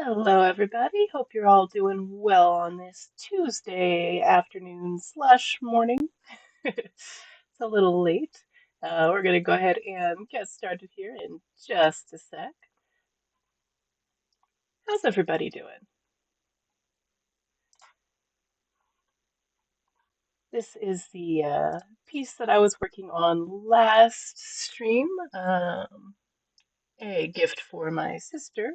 Hello, everybody. Hope you're all doing well on this Tuesday afternoon slash morning. It's a little late. We're going to go ahead and get started here in just a sec. How's everybody doing? This is the piece that I was working on last stream. A gift for my sister,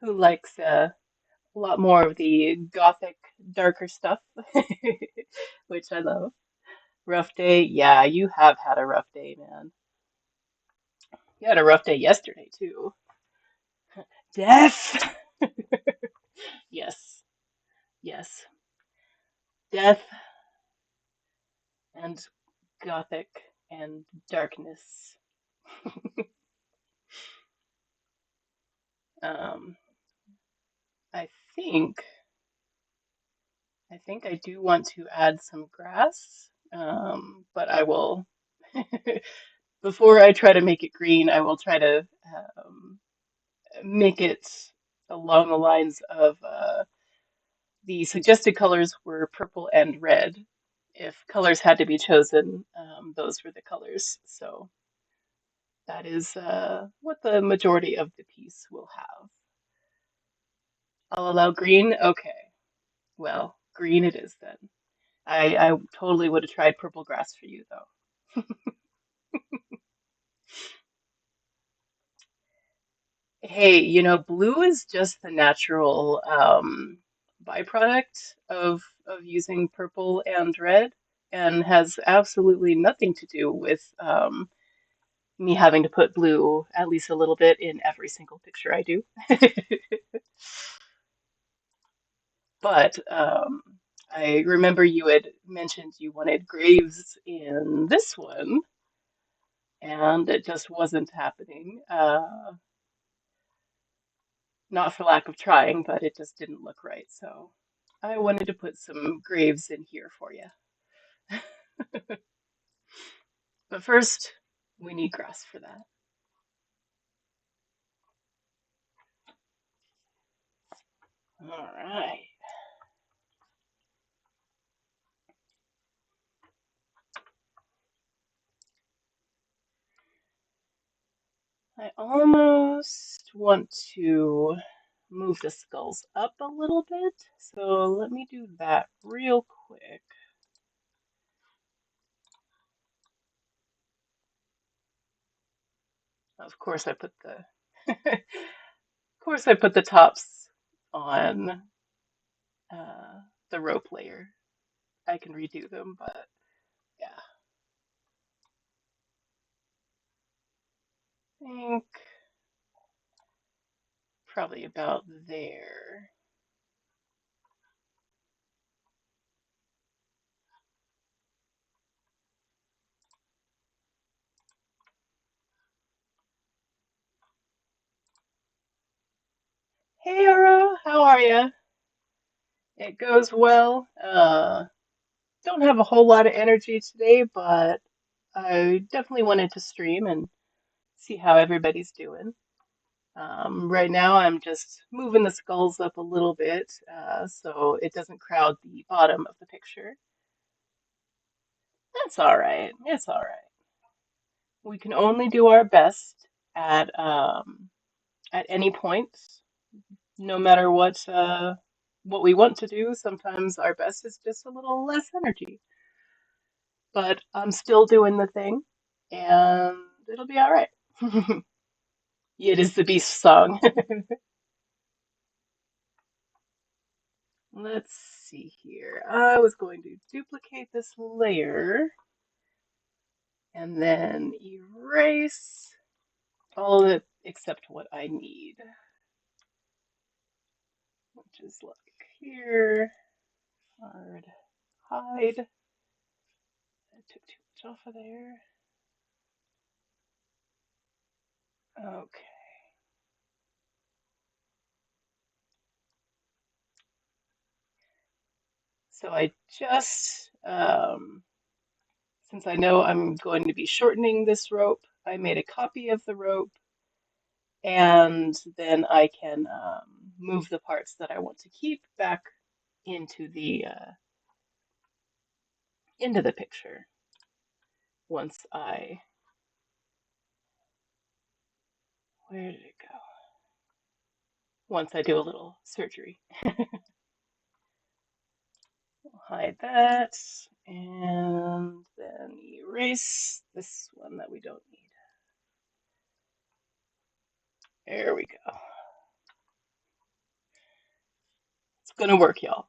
who likes a lot more of the gothic, darker stuff, which I love. Rough day? Yeah, you have had a rough day, man. You had a rough day yesterday, too. Death! Yes, yes. Death and gothic and darkness. Um, I think I do want to add some grass, but I will before I try to make it green, I will try to um, make it along the lines of the suggested colors were purple and red. If colors had to be chosen, those were the colors. So that is what the majority of the piece will have. I'll allow green. Okay. Well, green it is then. I totally would have tried purple grass for you though. Hey, blue is just the natural byproduct of using purple and red, and has absolutely nothing to do with me having to put blue at least a little bit in every single picture I do. But I remember you had mentioned you wanted graves in this one, and it just wasn't happening. Not for lack of trying, but it just didn't look right. So I wanted to put some graves in here for you. But first, we need grass for that. All right. I almost want to move the skulls up a little bit, so let me do that real quick. Of course, I put the of course I put the tops on the rope layer. I can redo them, but yeah, I think probably about there. Hey, Oro, how are ya? It goes well. Don't have a whole lot of energy today, but I definitely wanted to stream and see how everybody's doing. Right now, I'm just moving the skulls up a little bit so it doesn't crowd the bottom of the picture. That's all right. It's all right. We can only do our best at any point, no matter what we want to do. Sometimes our best is just a little less energy, but I'm still doing the thing, and it'll be all right. It is the Beast song. Let's see here. I was going to duplicate this layer and then erase all of it except what I need, which is like here, hard, hide. I took too much off of there. Okay. So I just, since I know I'm going to be shortening this rope, I made a copy of the rope and then I can move the parts that I want to keep back into the picture once I where did it go? Once I do a little surgery. Hide that and then erase this one that we don't need. There we go. It's gonna work, y'all.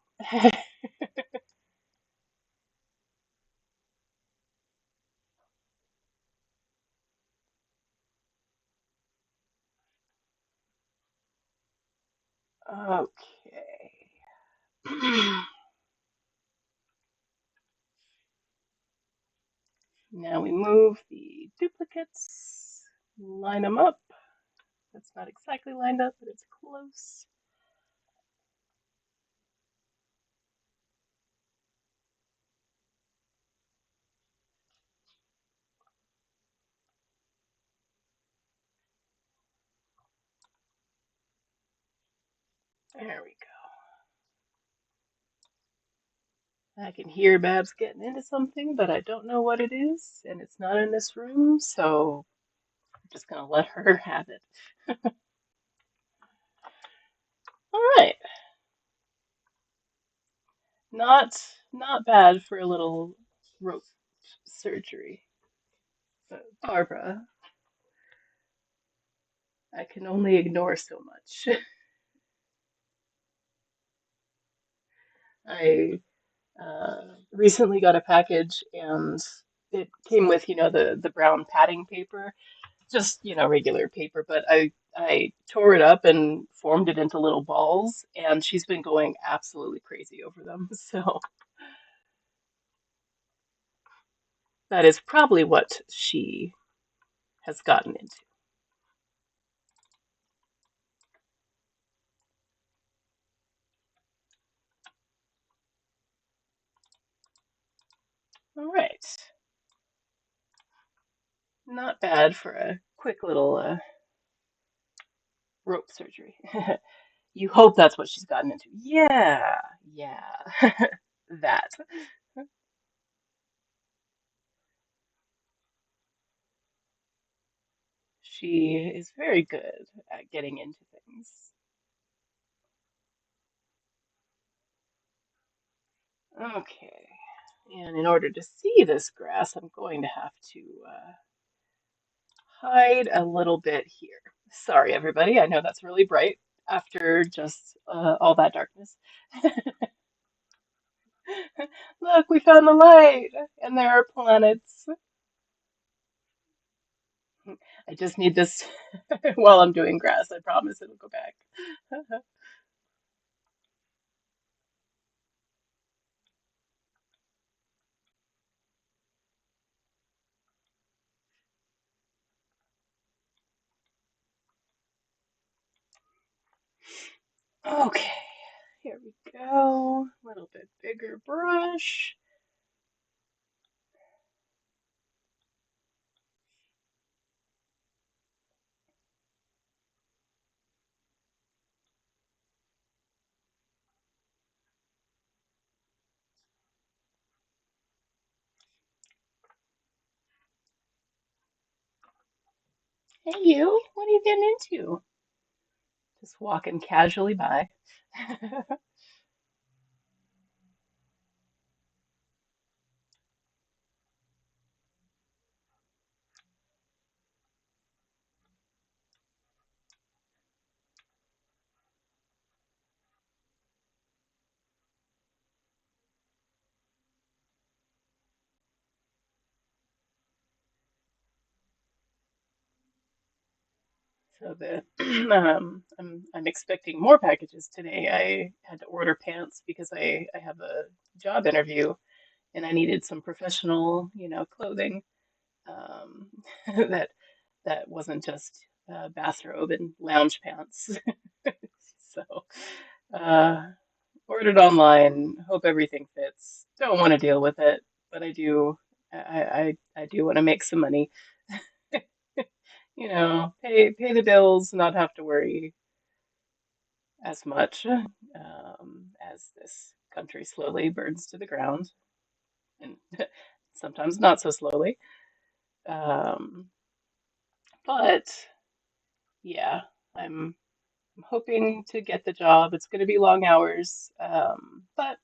Okay. Now we move the duplicates, line them up. That's not exactly lined up, but it's close. There we go. I can hear Babs getting into something, but I don't know what it is, and it's not in this room, so I'm just gonna let her have it. All right. Not not bad for a little rope surgery. Barbara, I can only ignore so much. I recently got a package and it came with, the brown padding paper, just, regular paper, but I tore it up and formed it into little balls, and she's been going absolutely crazy over them. So that is probably what she has gotten into. All right. Not bad for a quick little rope surgery. You hope that's what she's gotten into. Yeah, yeah, that. She is very good at getting into things. Okay, and in order to see this grass, I'm going to have to hide a little bit here. Sorry, everybody. I know that's really bright after just all that darkness. Look, we found the light, and there are planets. I just need this while I'm doing grass. I promise it'll go back. Okay, here we go. A little bit bigger brush. Hey, you, what are you getting into? Just walking casually by. So I'm expecting more packages today. I had to order pants because I have a job interview and I needed some professional, clothing. Um, that that wasn't just bathrobe and lounge pants. So uh, ordered online. Hope everything fits. Don't want to deal with it, but I do. I do want to make some money. pay the bills, not have to worry as much as this country slowly burns to the ground, and sometimes not so slowly. Um, but yeah, I'm hoping to get the job. It's going to be long hours, but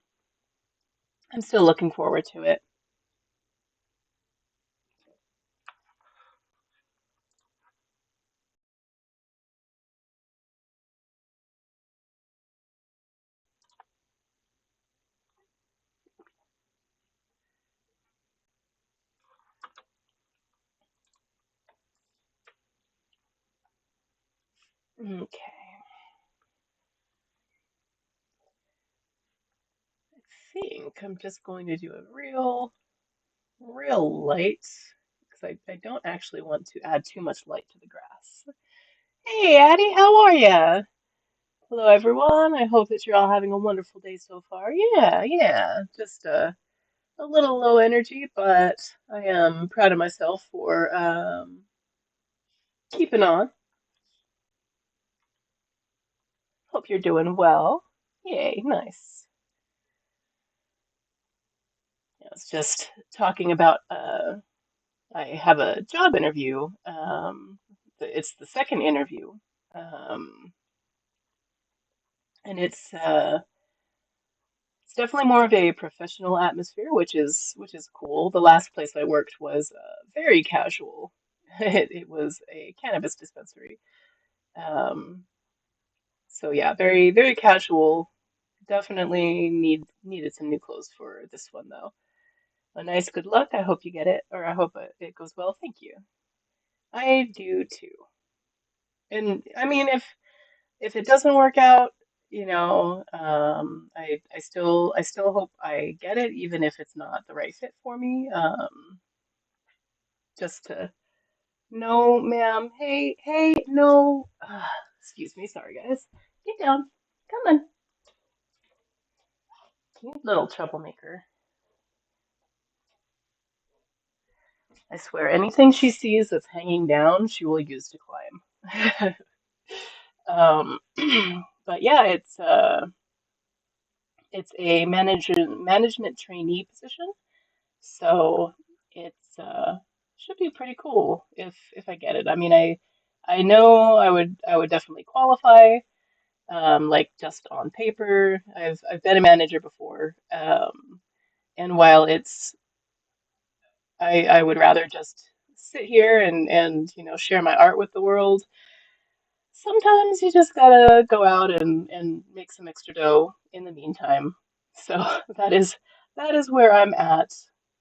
I'm still looking forward to it. Okay, I think I'm just going to do a real light because I don't actually want to add too much light to the grass. Hey, Addie, how are ya? Hello, everyone. I hope that you're all having a wonderful day so far. Yeah, yeah, just a little low energy, but I am proud of myself for keeping on. Hope you're doing well. Yay, nice. I was just talking about I have a job interview. It's the second interview, um, and it's definitely more of a professional atmosphere, which is cool. The last place I worked was very casual. It was a cannabis dispensary. Um, so yeah, very casual. Definitely needed some new clothes for this one though. A nice good luck. I hope you get it, or I hope it goes well. Thank you. I do too. And I mean, if it doesn't work out, I still hope I get it, even if it's not the right fit for me. Just to no, ma'am. Hey, no. Excuse me. Sorry, guys. Get down. Come on. You little troublemaker. I swear, anything she sees that's hanging down, she will use to climb. Um, but yeah, it's a management trainee position, so it's should be pretty cool if I get it. I mean, I know I would definitely qualify, like just on paper. I've been a manager before, and while I would rather just sit here and share my art with the world. Sometimes you just gotta go out and make some extra dough in the meantime. So that is where I'm at.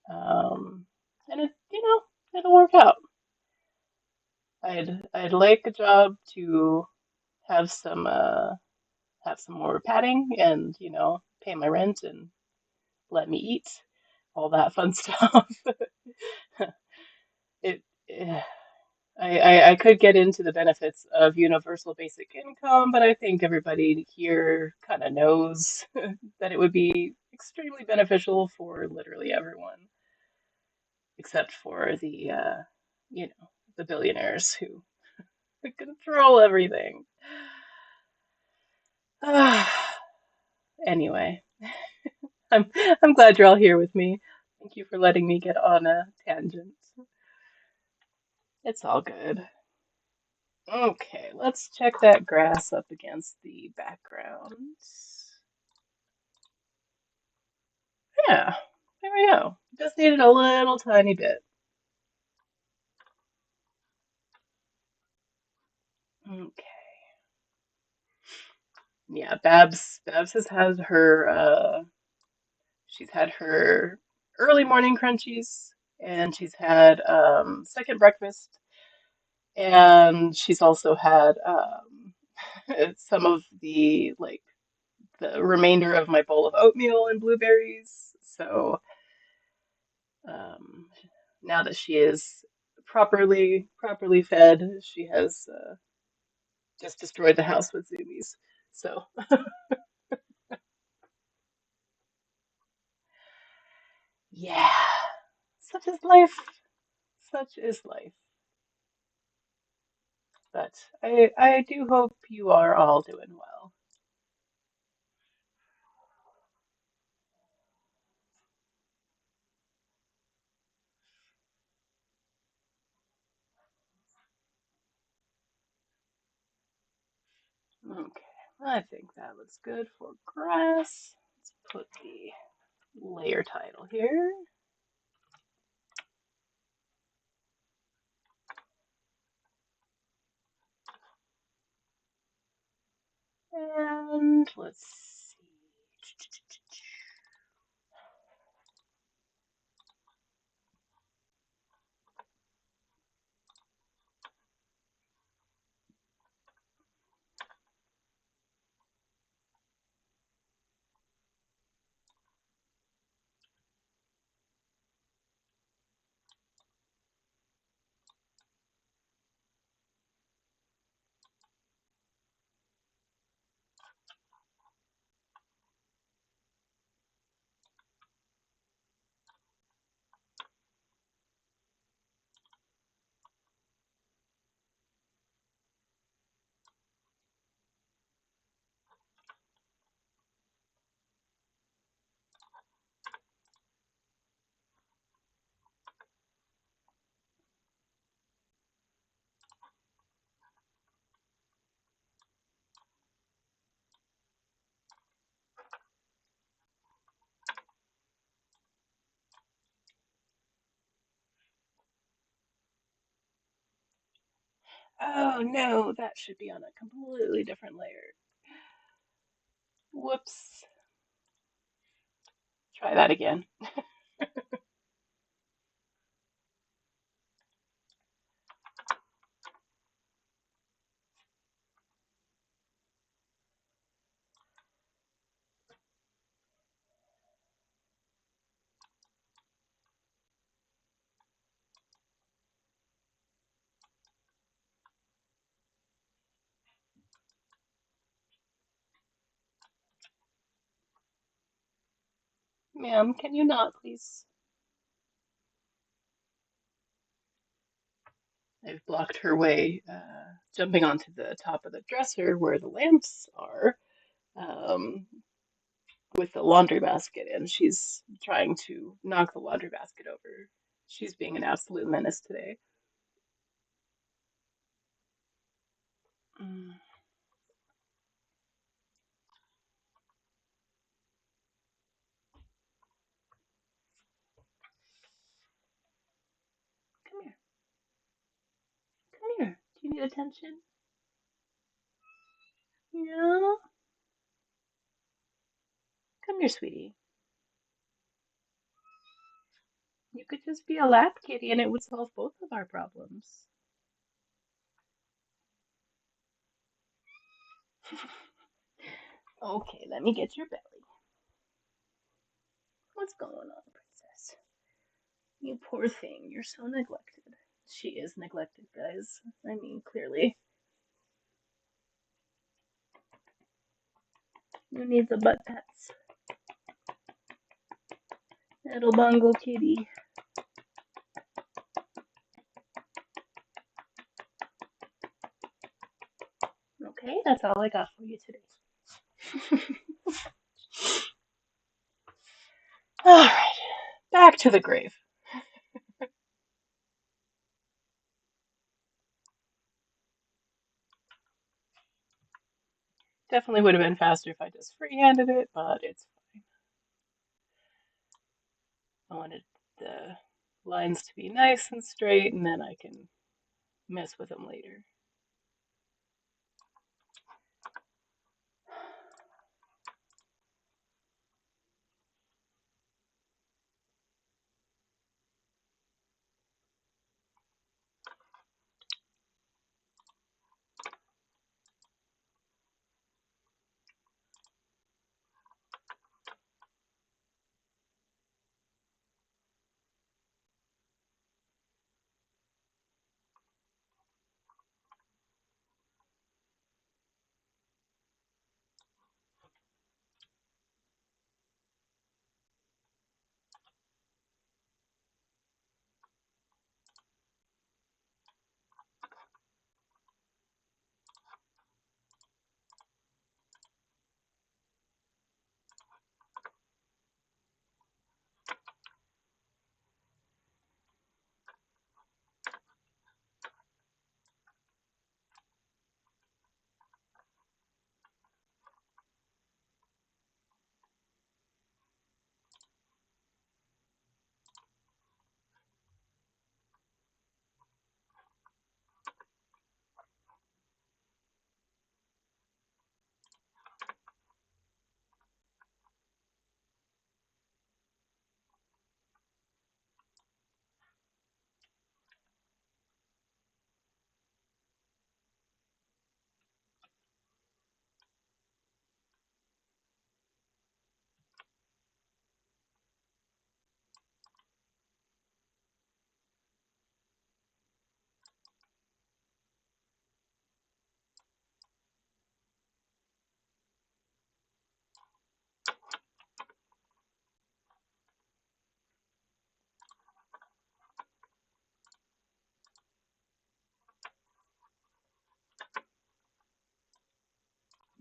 And it'll work out. I'd like a job to have some have some more padding and pay my rent and let me eat all that fun stuff. It eh, I could get into the benefits of universal basic income, but I think everybody here kind of knows that it would be extremely beneficial for literally everyone, except for you know, the billionaires who control everything. Anyway, I'm I'm glad you're all here with me. Thank you for letting me get on a tangent. It's all good. Okay, let's check that grass up against the background. Yeah, there we go. Just needed a little tiny bit. Okay. Yeah, Babs has had her she's had her early morning crunchies and she's had second breakfast and she's also had some of the the remainder of my bowl of oatmeal and blueberries. So um now that she is properly fed, she has just destroyed the house with zoomies. So yeah, such is life. Such is life. but I do hope you are all doing well. Okay, I think that looks good for grass. Let's put the layer title here. And let's see. Oh no, that should be on a completely different layer. Whoops. Try that again. Ma'am, can you not please? I've blocked her way, jumping onto the top of the dresser where the lamps are, um, with the laundry basket, and she's trying to knock the laundry basket over. She's being an absolute menace today. Mm, come here, come here. Do you need attention? Yeah, come here, sweetie. You could just be a lap kitty and it would solve both of our problems. Okay, let me get your belly. What's going on, princess? You poor thing, you're so neglected. She is neglected, guys. I mean, clearly. You need the butt pats. Little bongo kitty. Okay, that's all I got for you today. Alright, back to the grave. Definitely would have been faster if I just free-handed it, but it's fine. I wanted the lines to be nice and straight, and then I can mess with them later.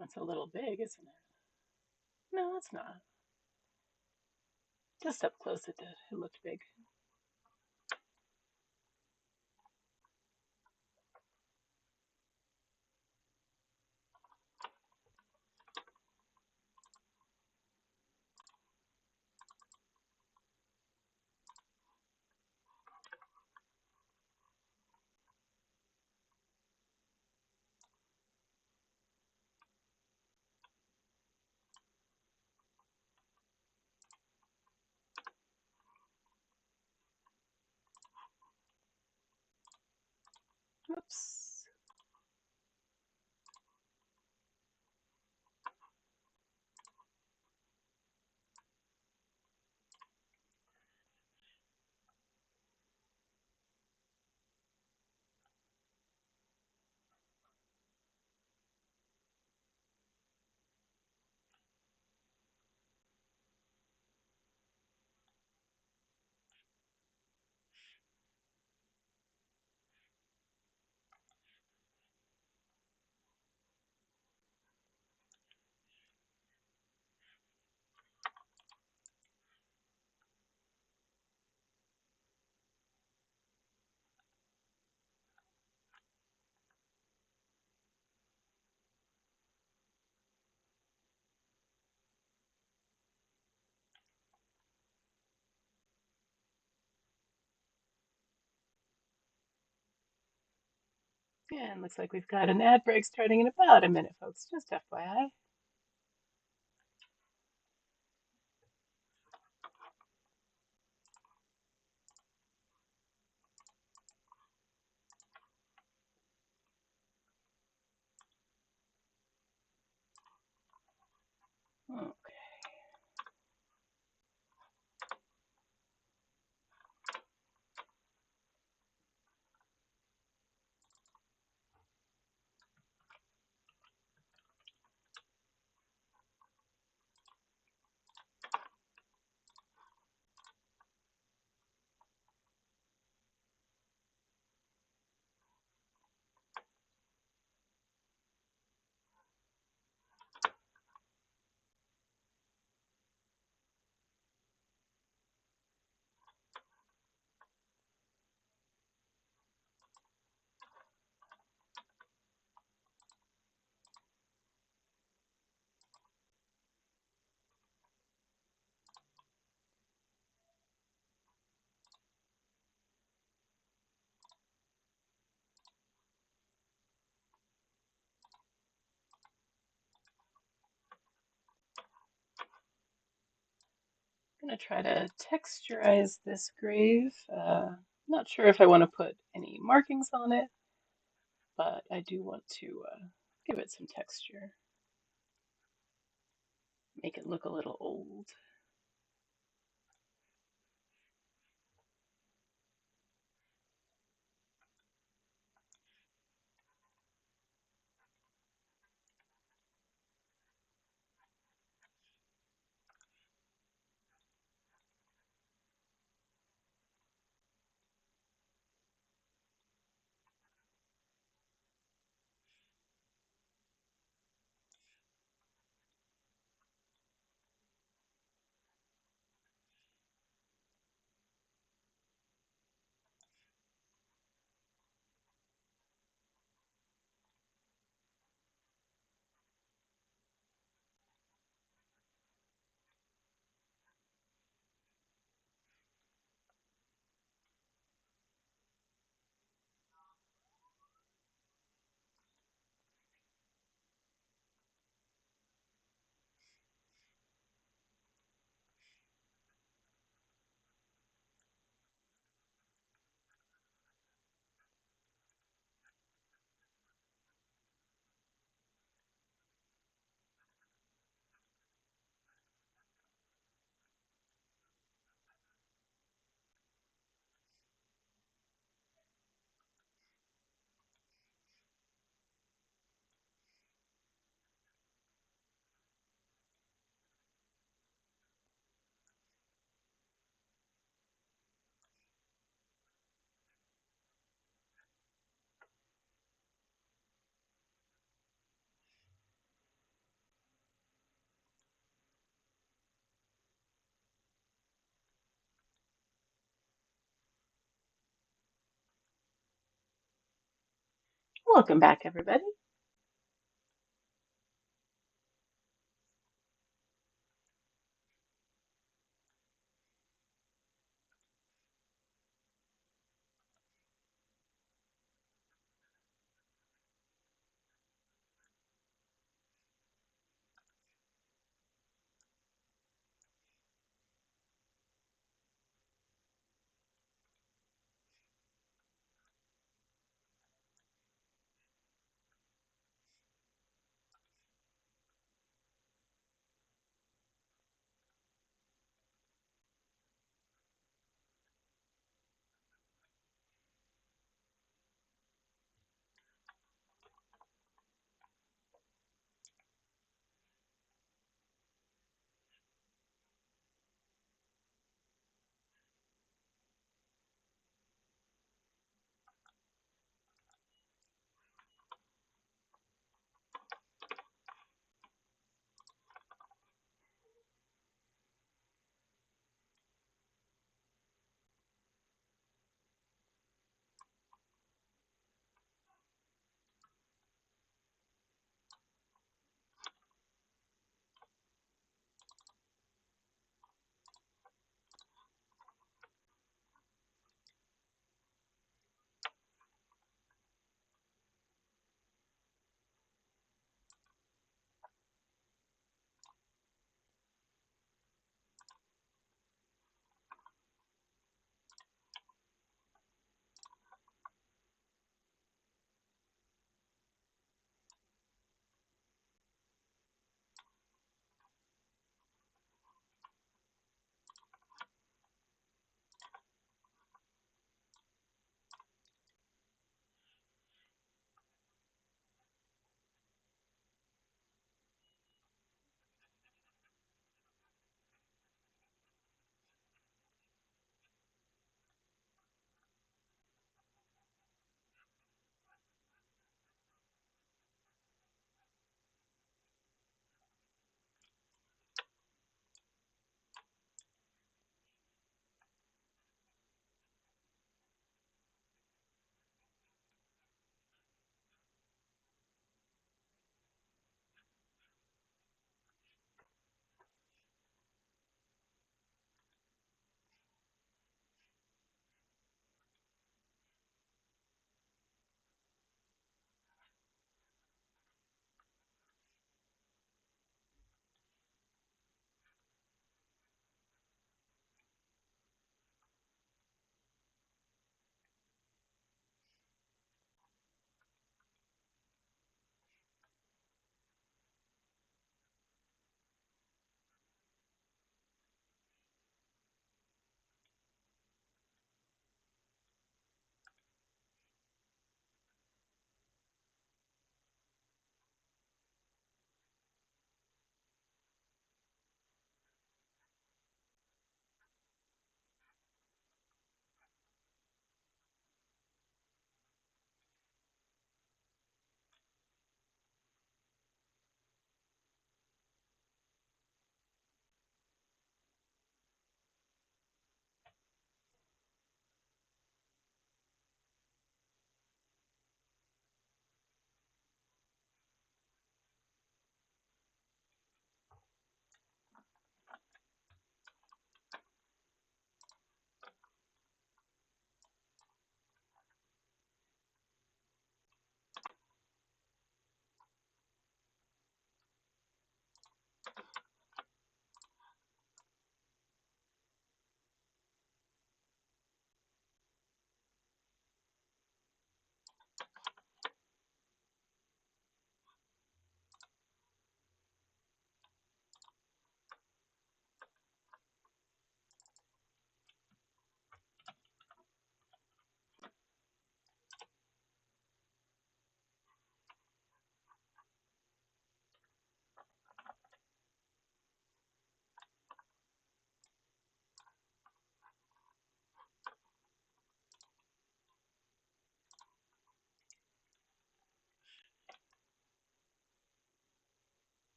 That's a little big, isn't it? No, it's not. Just up close it did. It looked big. Oops. Yeah, and looks like we've got an ad break starting in about a minute, folks. Just FYI. Oh, I'm gonna try to texturize this grave. Not sure if I want to put any markings on it, but I do want to give it some texture, make it look a little old. Welcome back, everybody.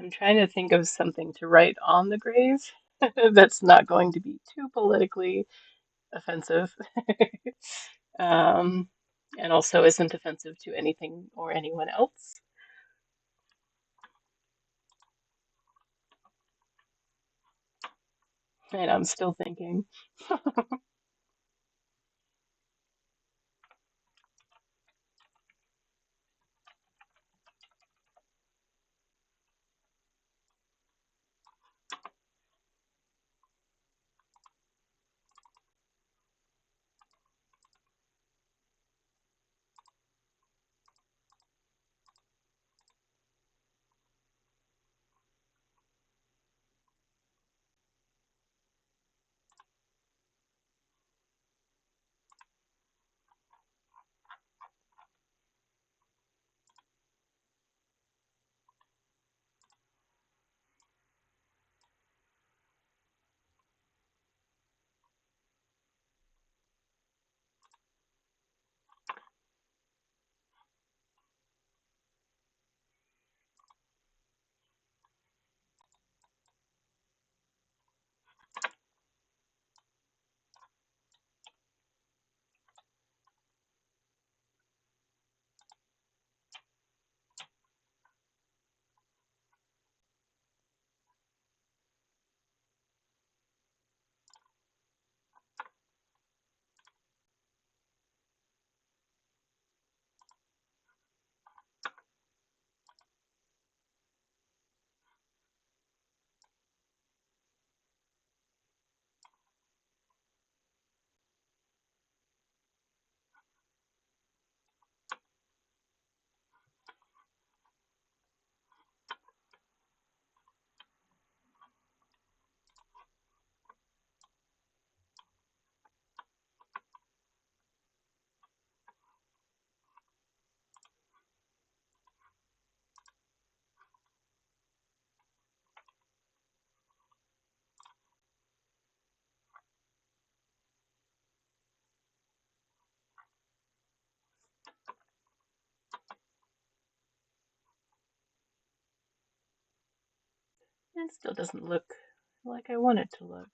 I'm trying to think of something to write on the grave that's not going to be too politically offensive. Um, and also isn't offensive to anything or anyone else. And I'm still thinking. It still doesn't look like I want it to look.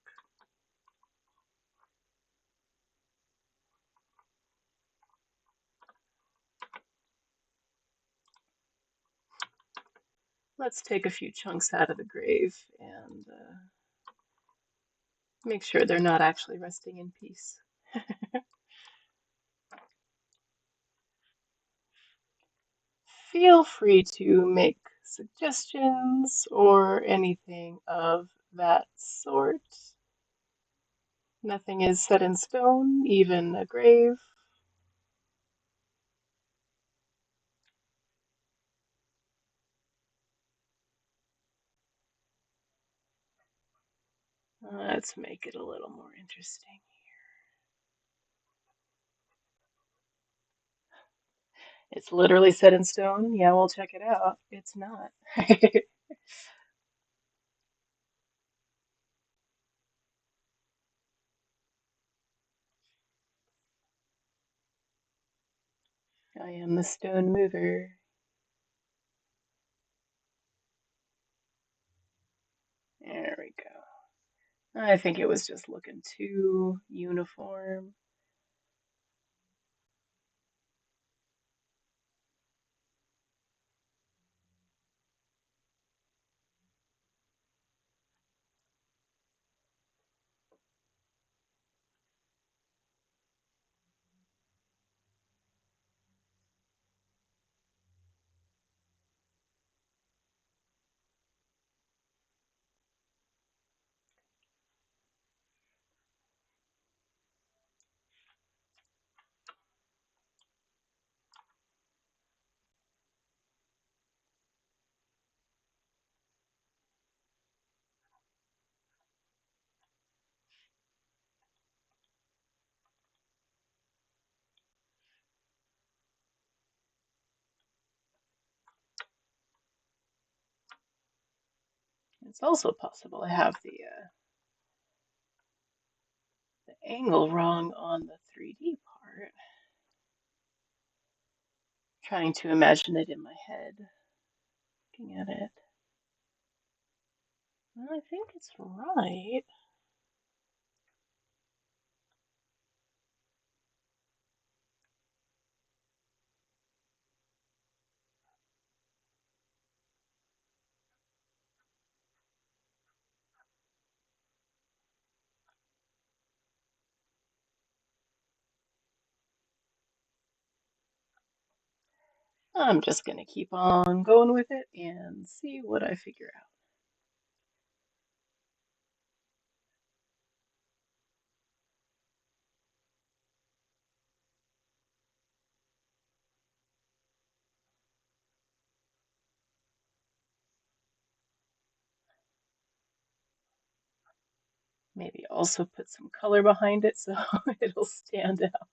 Let's take a few chunks out of the grave and make sure they're not actually resting in peace. Feel free to make suggestions or anything of that sort. Nothing is set in stone, even a grave. Let's make it a little more interesting. It's literally set in stone. Yeah, we'll check it out. It's not. I am the stone mover. There we go. I think it was just looking too uniform. It's also possible I have the angle wrong on the 3D part. Trying to imagine it in my head, looking at it. I think it's right. I'm just gonna keep on going with it and see what I figure out. Maybe also put some color behind it so it'll stand out.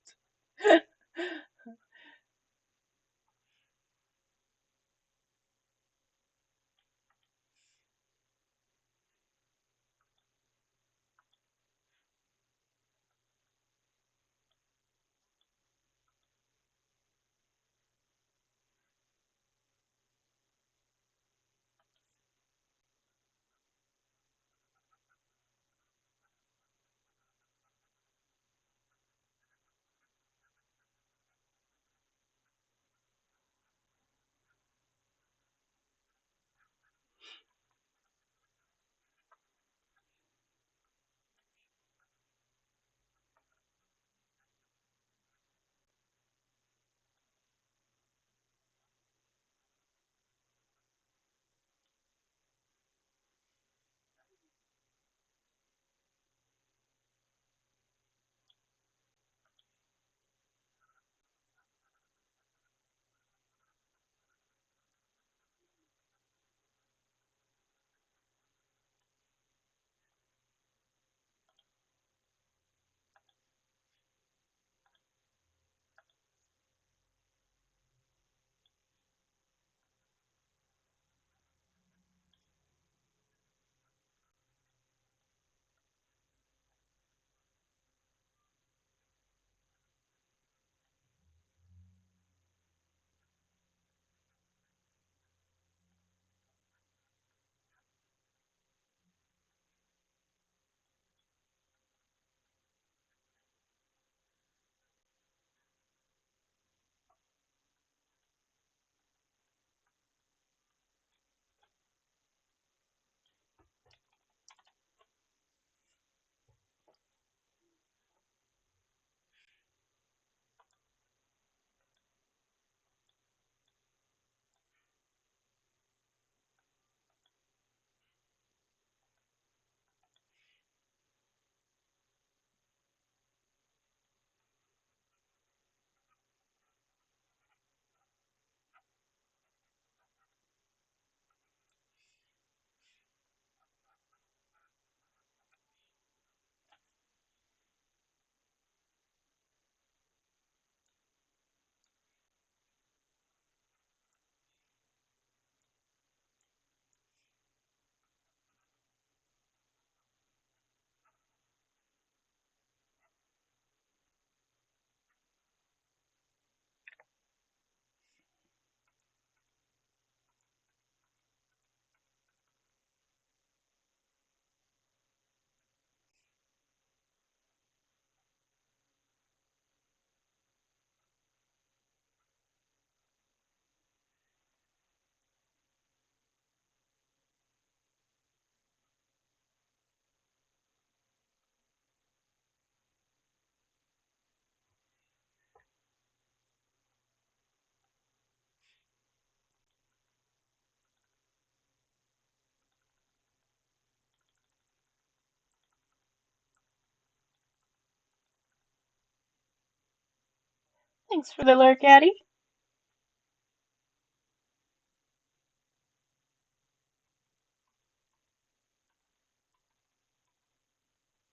Thanks for the lurk, Addie.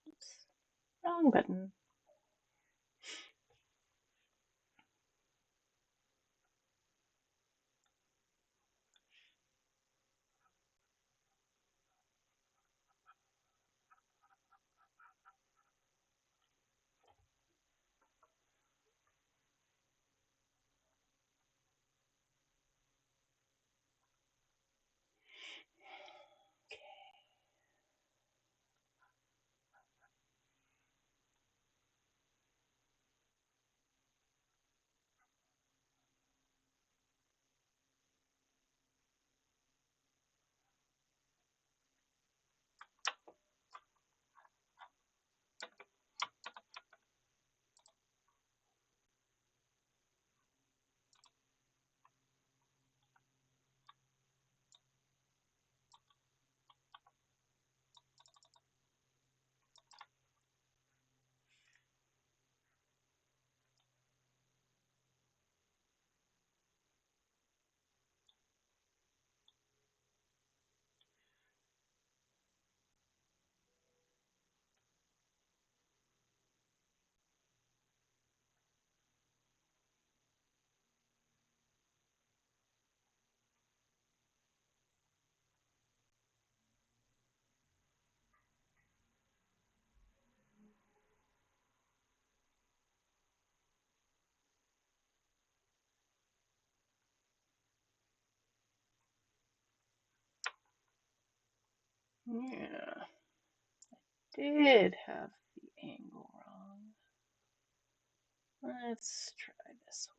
Oops, wrong button. Yeah, did have the angle wrong. Let's try this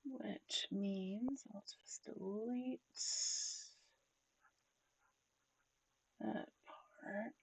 way, which means I'll just delete that part.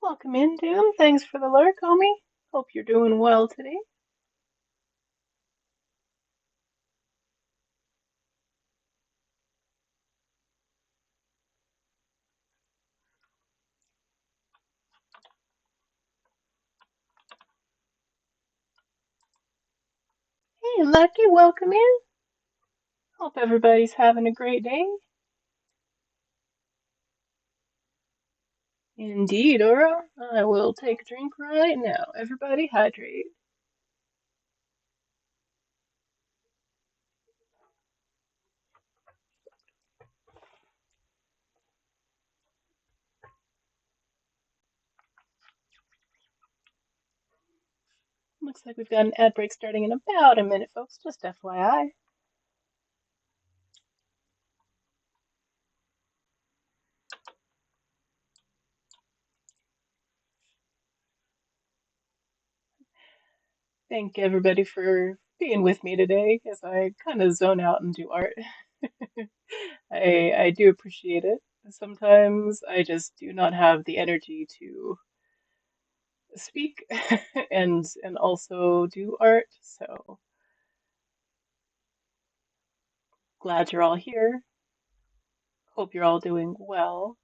Welcome in, Doom. Thanks for the lurk, homie. Hope you're doing well today. Hey, Lucky, welcome in. Hope everybody's having a great day. Indeed, Aura. I will take a drink right now. Everybody hydrate. Looks like we've got an ad break starting in about a minute, folks. Just FYI. Thank everybody for being with me today as I kind of zone out and do art. I do appreciate it. Sometimes I just do not have the energy to speak and also do art. So glad you're all here. Hope you're all doing well.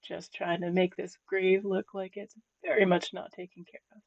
Just trying to make this grave look like it's very much not taken care of.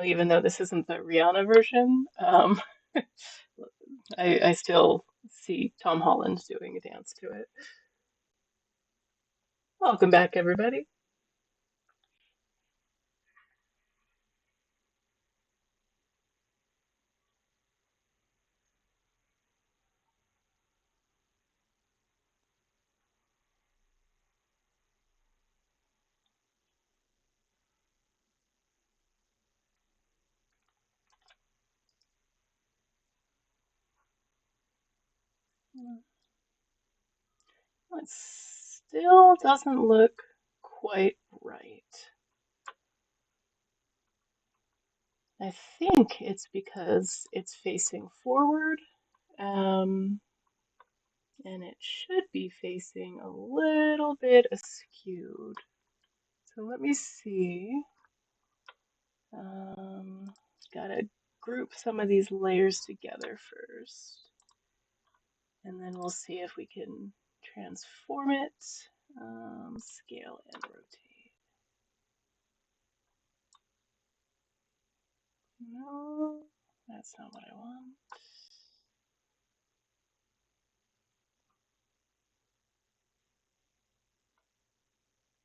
Even though this isn't the Rihanna version, I still see Tom Holland doing a dance to it. Welcome back, everybody. It still doesn't look quite right. I think it's because it's facing forward. Um, and it should be facing a little bit askewed. So let me see. Um, Gotta group some of these layers together first, and then we'll see if we can transform it, scale and rotate. No, that's not what I want.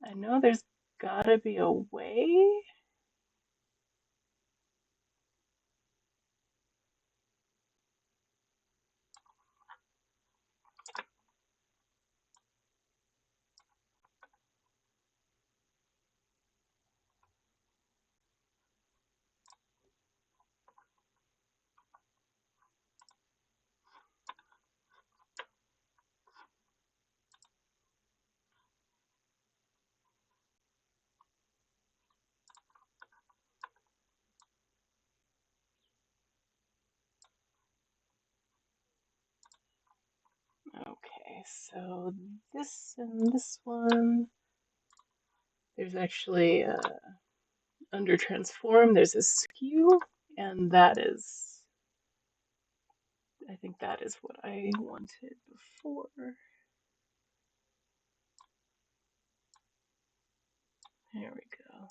I know there's gotta be a way. Okay, so this and this one, there's actually under transform, there's a skew, and that is, I think that is what I wanted before. There we go.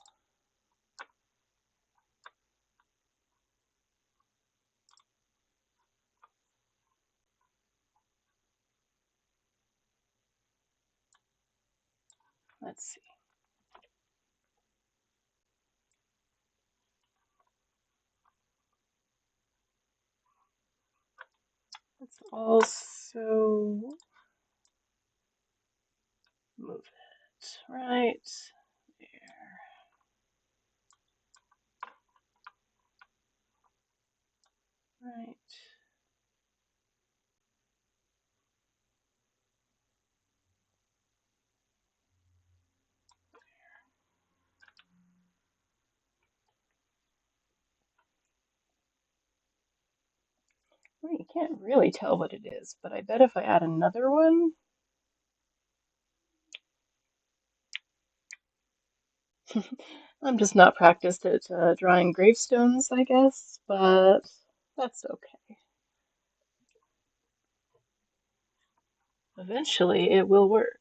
Let's see. Let's also move it right there. Right. Well, you can't really tell what it is, but I bet if I add another one, I'm just not practiced at drawing gravestones, I guess, but that's okay. Eventually, it will work.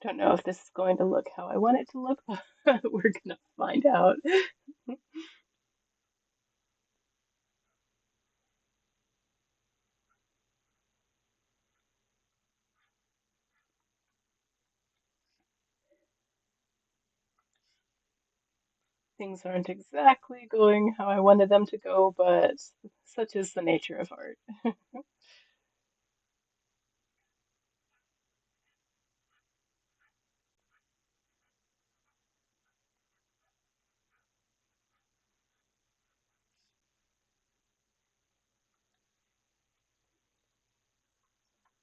Don't know if this is going to look how I want it to look, but we're gonna find out. Things aren't exactly going how I wanted them to go, but such is the nature of art.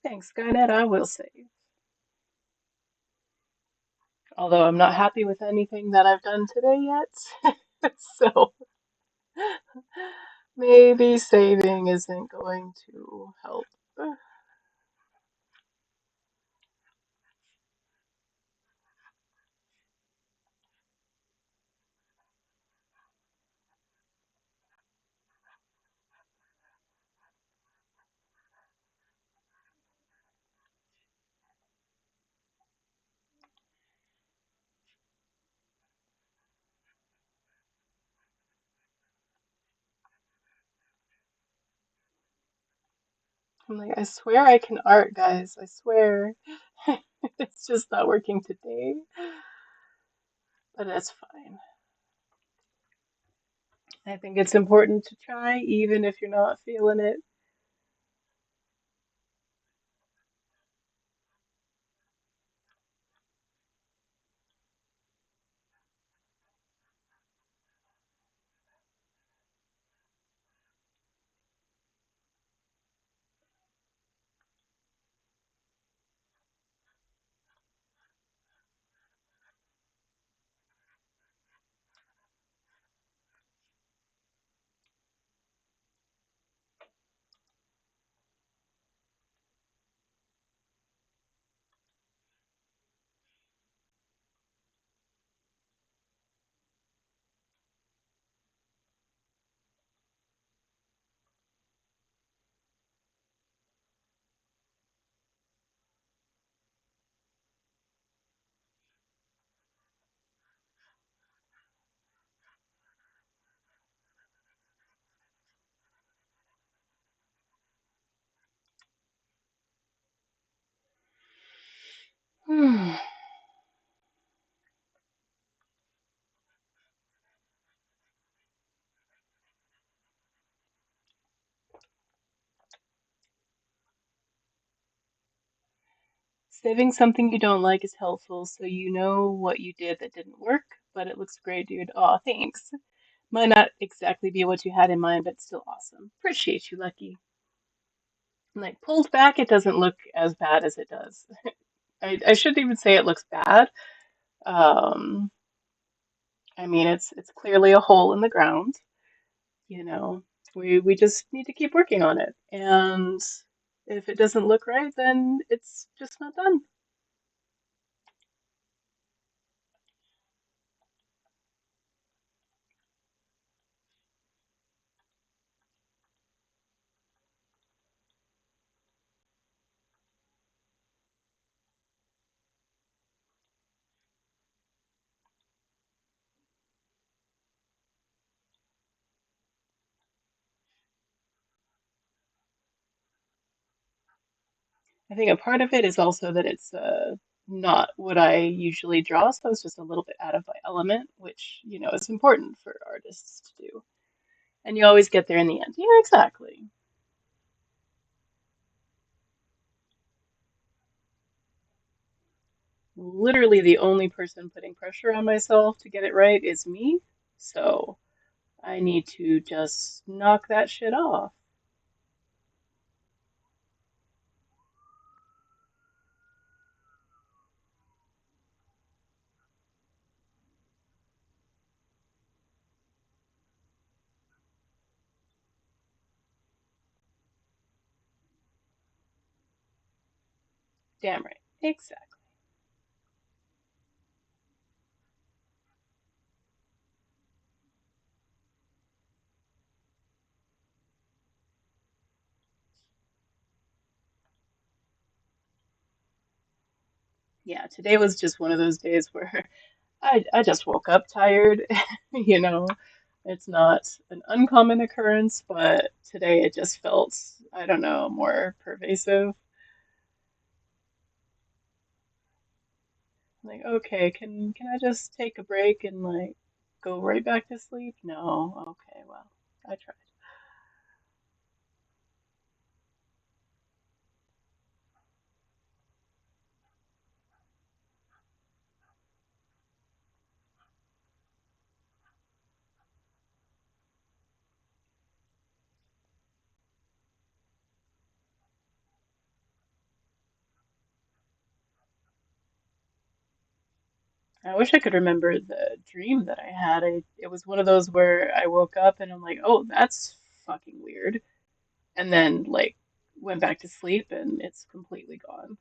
Thanks, Skynet, I will save. Although I'm not happy with anything that I've done today yet. So maybe saving isn't going to help. I'm like, I swear I can art, guys. I swear. It's just not working today, but that's fine. I think it's important to try, even if you're not feeling it. Saving something you don't like is helpful so you know what you did that didn't work, but it looks great, dude. Aw, thanks. Might not exactly be what you had in mind, but still awesome. Appreciate you, Lucky. Like, pulled back, it doesn't look as bad as it does. I shouldn't even say it looks bad. Um, I mean, it's clearly a hole in the ground, you know. We just need to keep working on it. And if it doesn't look right, then it's just not done. I think a part of it is also that it's not what I usually draw, so it's just a little bit out of my element, which, is important for artists to do. And you always get there in the end. Yeah, exactly. Literally the only person putting pressure on myself to get it right is me. So I need to just knock that shit off. Damn right. Exactly. Yeah, today was just one of those days where I just woke up tired, you know. It's not an uncommon occurrence, but today it just felt, I don't know, more pervasive. Like, okay, can I just take a break and like go right back to sleep? No. Okay, well, I tried. I wish I could remember the dream that I had. It was one of those where I woke up and I'm like, oh, that's fucking weird. And then like went back to sleep and it's completely gone.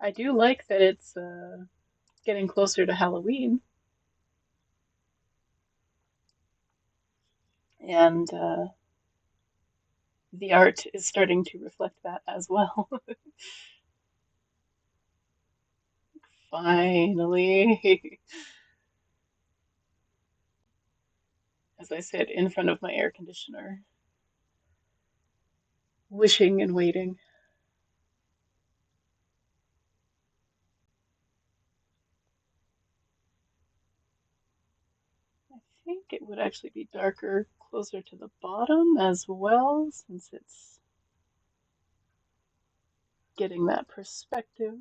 I do like that it's getting closer to Halloween and the art is starting to reflect that as well. Finally, as I sit in front of my air conditioner, wishing and waiting. I think it would actually be darker closer to the bottom as well, since it's getting that perspective.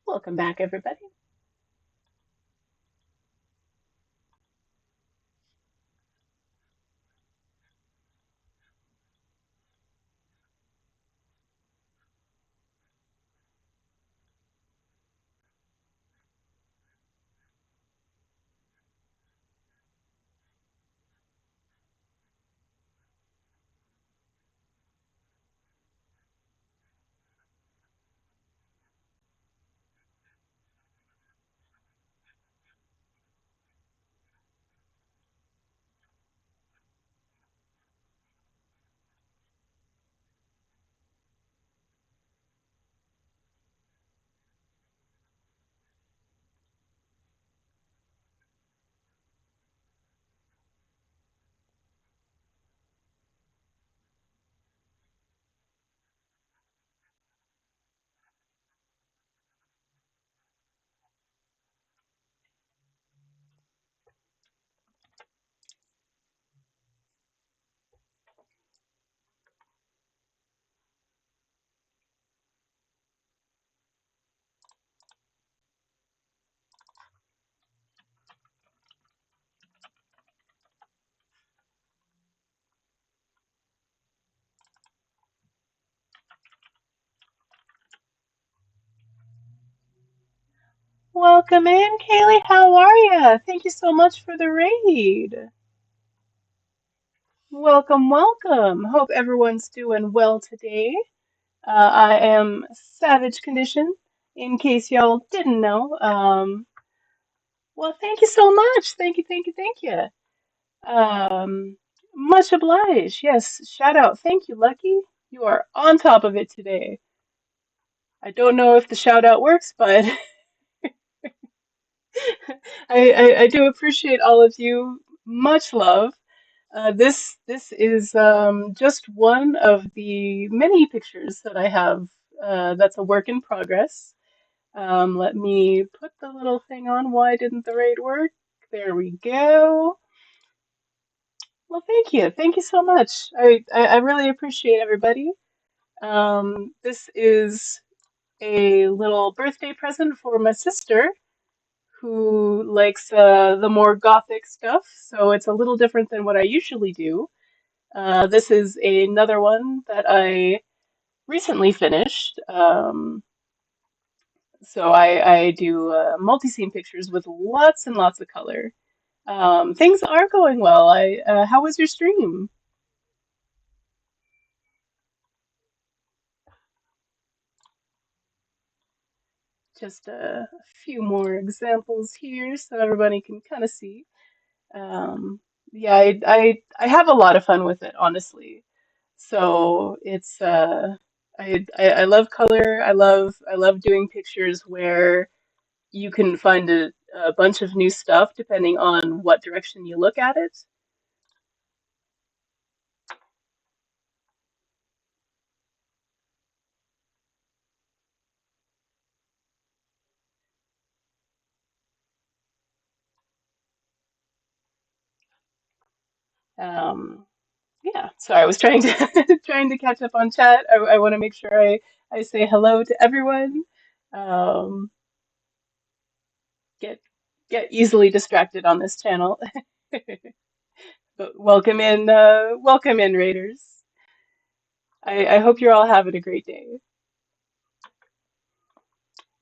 Welcome back, everybody. Welcome in, Kaylee. How are ya? Thank you so much for the raid. Welcome, welcome. Hope everyone's doing well today. I am Savage Condition, in case y'all didn't know. Well, thank you so much. Thank you, thank you, thank you. Much obliged. Yes, shout out. Thank you, Lucky. You are on top of it today. I don't know if the shout out works, but I do appreciate all of you. Much love. This is just one of the many pictures that I have that's a work in progress. Let me put the little thing on. Why didn't the raid work? There we go. Well, thank you. Thank you so much. I really appreciate everybody. This is a little birthday present for my sister who likes the more gothic stuff, so it's a little different than what I usually do. This is another one that I recently finished. So I do multi-scene pictures with lots and lots of color. Things are going well. How was your stream? Just a few more examples here so everybody can kind of see. Um, yeah, I have a lot of fun with it, honestly. So it's I love color. I love doing pictures where you can find a bunch of new stuff depending on what direction you look at it. Um, yeah, sorry, I was trying to trying to catch up on chat. I want to make sure I say hello to everyone. Um, get get easily distracted on this channel. But welcome in, Raiders. I hope you're all having a great day.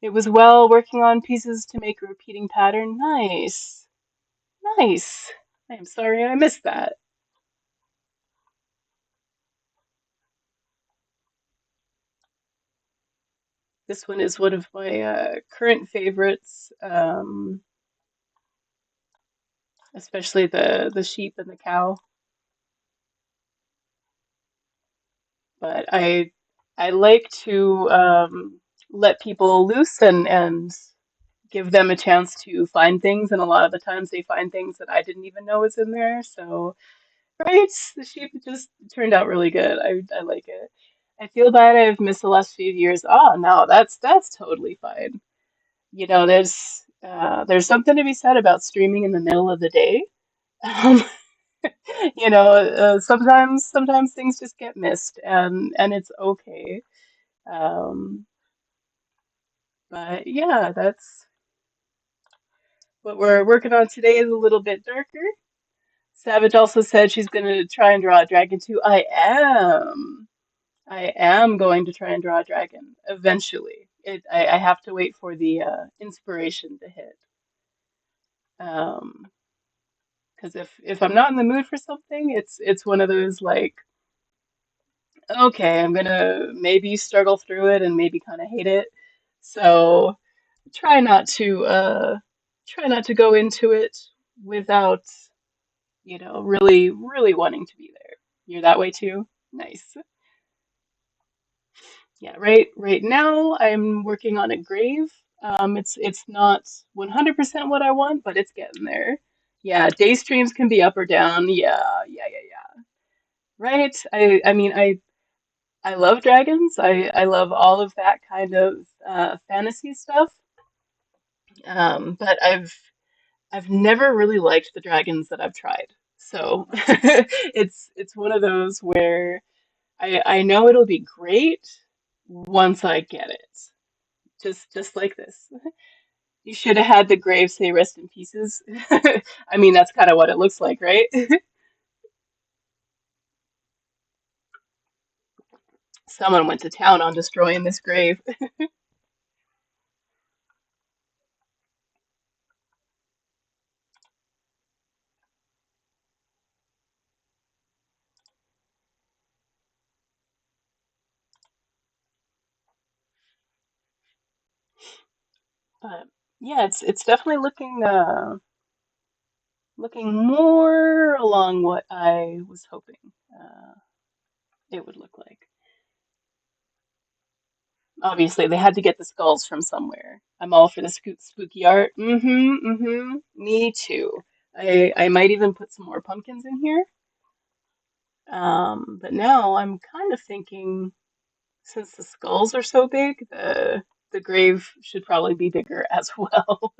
It was well working on pieces to make a repeating pattern. Nice, nice. I am sorry I missed that. This one is one of my current favorites, especially the sheep and the cow. But I like to let people loose and give them a chance to find things, and a lot of the times they find things that I didn't even know was in there. So, right, the sheep just turned out really good. I like it. I feel bad I've missed the last few years. Oh no, that's totally fine. You know, there's something to be said about streaming in the middle of the day. Um, sometimes things just get missed, and it's okay. Um, but yeah, that's what we're working on today is a little bit darker. Savage also said she's gonna try and draw a dragon too. I am going to try and draw a dragon eventually. I have to wait for the inspiration to hit. Um, because if I'm not in the mood for something, it's one of those like, okay, I'm gonna maybe struggle through it and maybe kind of hate it. So try not to try not to go into it without, really wanting to be there. You're that way too? Nice. Yeah, right now I'm working on a grave. It's not 100% what I want, but it's getting there. Yeah, day streams can be up or down. Yeah. Right? I mean I love dragons. I love all of that kind of fantasy stuff. But I've never really liked the dragons that I've tried. So it's one of those where I know it'll be great once I get it. Just like this. You should have had the grave say rest in pieces. I mean, that's kind of what it looks like, right? Someone went to town on destroying this grave. But yeah, it's definitely looking more along what I was hoping uh, it would look like. Obviously, they had to get the skulls from somewhere. I'm all for the spooky art. Mm-hmm, mm-hmm. Me too. I might even put some more pumpkins in here. But now I'm kind of thinking, since the skulls are so big, the grave should probably be bigger as well.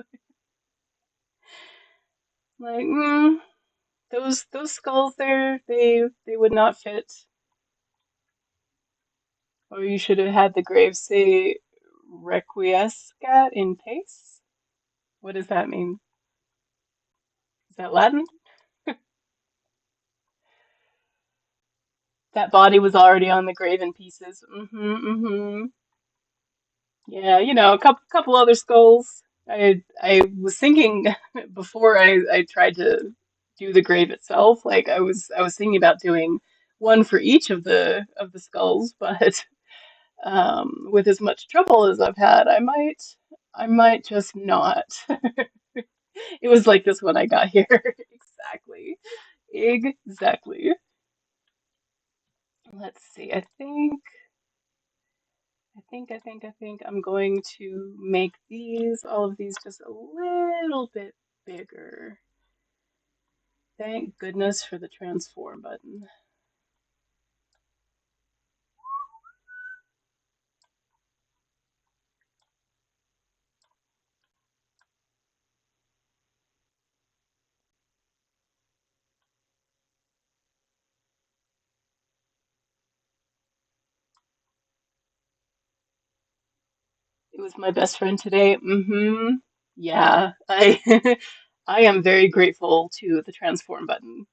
Like, those skulls there, they would not fit. Or you should have had the grave say requiescat in pace. What does that mean? Is that Latin? That body was already on the grave in pieces. Mm-hmm, mm-hmm. Yeah, a couple other skulls. I was thinking before I tried to do the grave itself, like I was thinking about doing one for each of the skulls, but with as much trouble as I've had, I might just not. It was like this when I got here. Exactly. Exactly. Let's see. I think I'm going to make all of these just a little bit bigger. Thank goodness for the transform button. It was my best friend today. Mm-hmm. Yeah, I am very grateful to the transform button.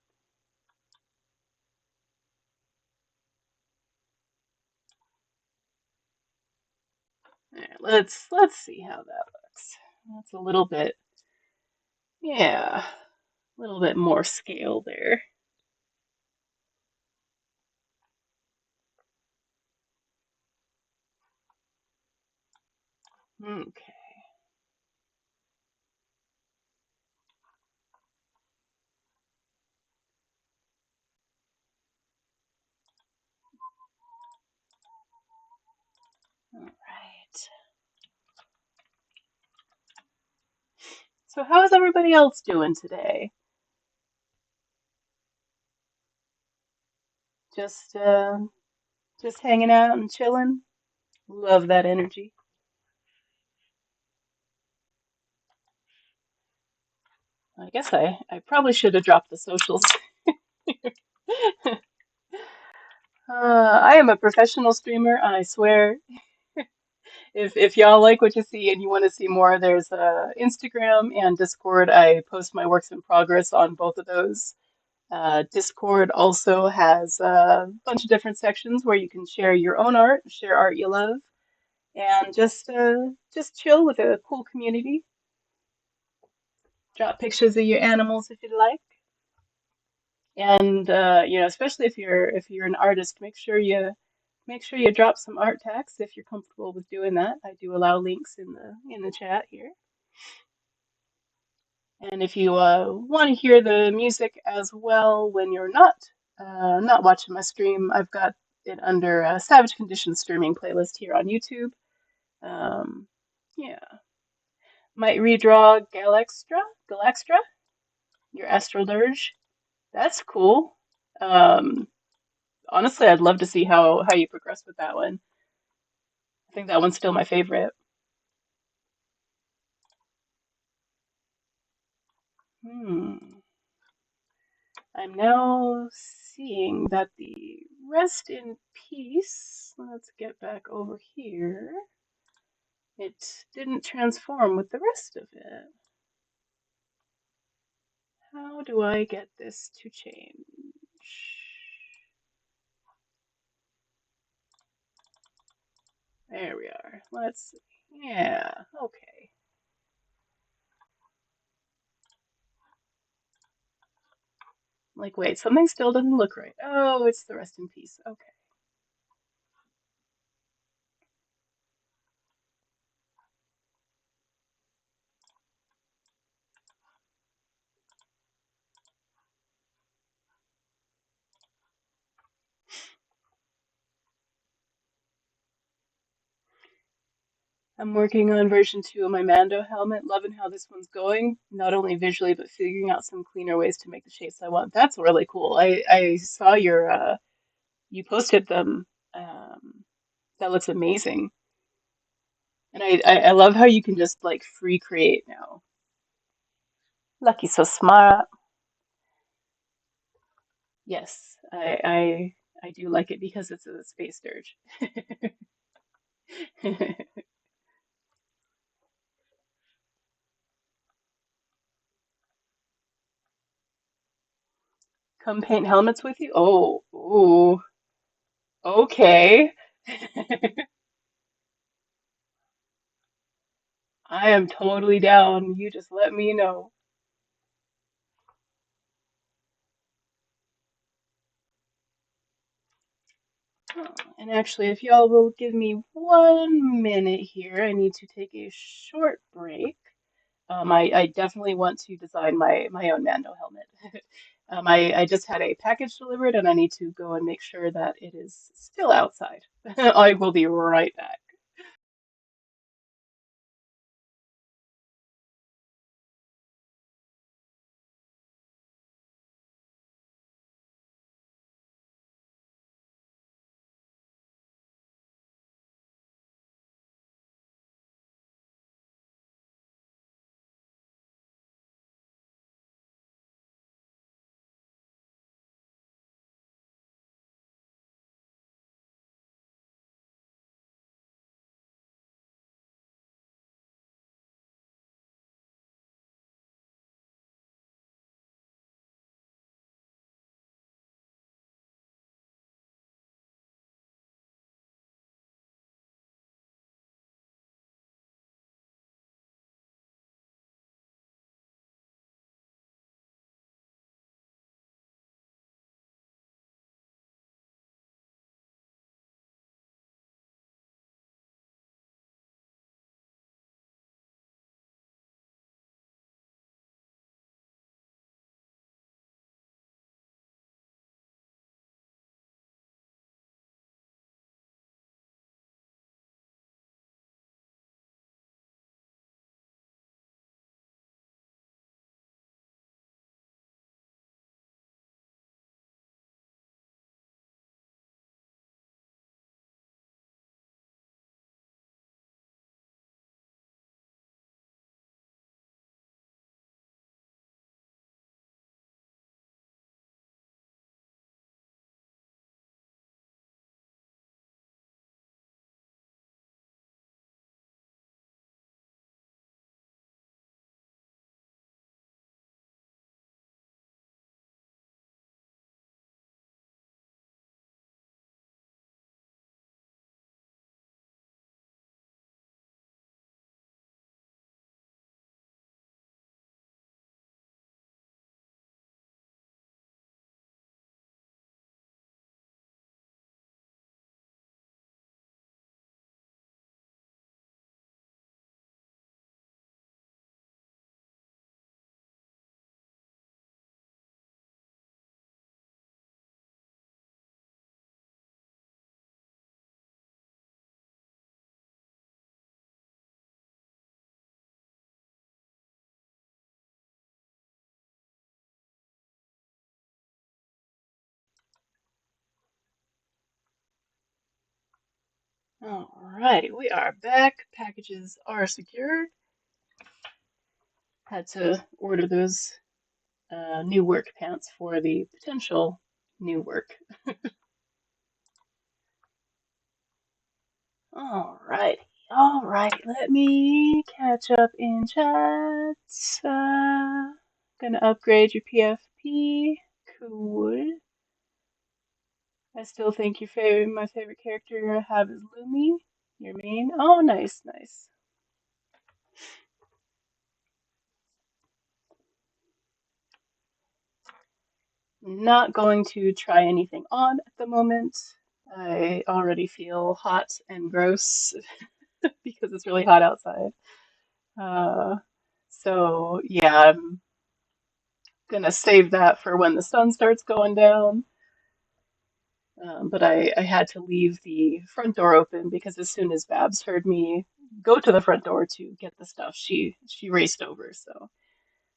All right, let's see how that looks. That's a little bit, yeah, a little bit more scale there. Okay. All right. So how is everybody else doing today? Just uh just hanging out and chilling? Love that energy. I guess I probably should have dropped the socials. I am a professional streamer, I swear. If y'all like what you see and you want to see more, there's Instagram and Discord. I post my works in progress on both of those. Discord also has a bunch of different sections where you can share your own art, share art you love, and just chill with a cool community. Drop pictures of your animals if you'd like. And especially if you're an artist, make sure you drop some art tags if you're comfortable with doing that. I do allow links in the chat here. And if you want to hear the music as well when you're not watching my stream, I've got it under a Savage Conditions streaming playlist here on YouTube. Um, yeah, might redraw Galaxtra, your Astral Dirge. That's cool. Um, Honestly, I'd love to see how you progress with that one. I think that one's still my favorite. Hmm. I'm now seeing that the rest in peace. Let's get back over here. It didn't transform with the rest of it. How do I get this to change? There we are. Let's see. Yeah, okay. Like, wait, something still doesn't look right. Oh, it's the rest in peace. Okay. I'm working on version 2 of my Mando helmet, loving how this one's going, not only visually, but figuring out some cleaner ways to make the shapes I want. That's really cool. I saw your you posted them. That looks amazing. And I love how you can just like free create now. Lucky so smart. Yes, I do like it because it's a space dirge. Come paint helmets with you? Oh, ooh, okay. I am totally down. You just let me know. Oh, and actually, if y'all will give me 1 minute here, I need to take a short break. I definitely want to design my own Mando helmet. I just had a package delivered and I need to go and make sure that it is still outside. I will be right back. Alrighty, we are back. Packages are secured. Had to order those new work pants for the potential new work. Alrighty, alright. Let me catch up in chat. Gonna upgrade your PFP. Cool. I still think my favorite character I have is Lumi. Your main. Oh, nice, nice. Not going to try anything on at the moment. I already feel hot and gross because it's really hot outside. Uh, so yeah, I'm gonna save that for when the sun starts going down. But I had to leave the front door open because as soon as Babs heard me go to the front door to get the stuff she raced over. So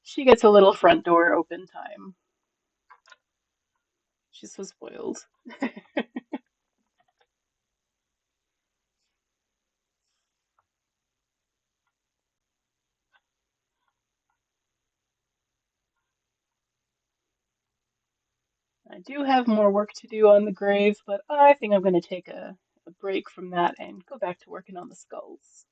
she gets a little front door open time. She's so spoiled. I do have more work to do on the grave, but I think I'm going to take a break from that and go back to working on the skulls.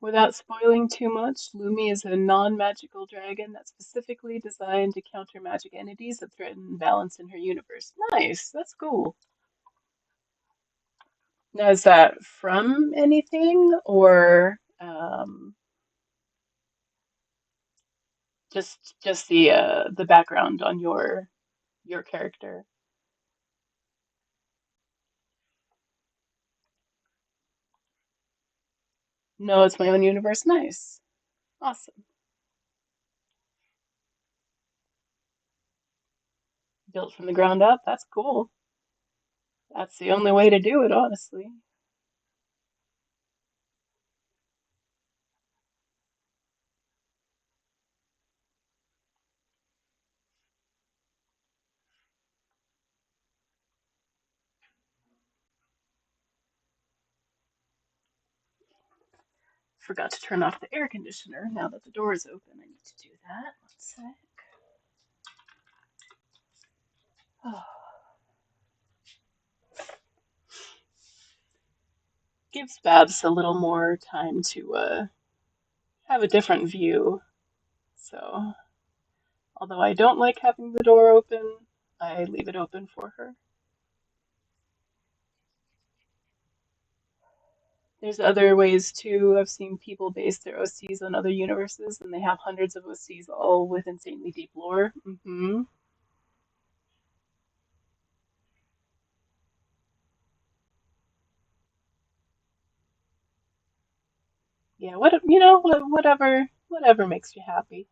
Without spoiling too much, Lumi is a non-magical dragon that's specifically designed to counter magic entities that threaten balance in her universe. Nice, that's cool. Now, is that from anything or just the background on your character? No, it's my own universe. Nice, awesome. Built from the ground up. That's cool. That's the only way to do it, honestly. Forgot to turn off the air conditioner now that the door is open. I need to do that. One sec. Oh, gives Babs a little more time to have a different view. So, although I don't like having the door open, I leave it open for her. There's other ways too. I've seen people base their OCs on other universes, and they have hundreds of OCs all with insanely deep lore. Yeah, whatever makes you happy.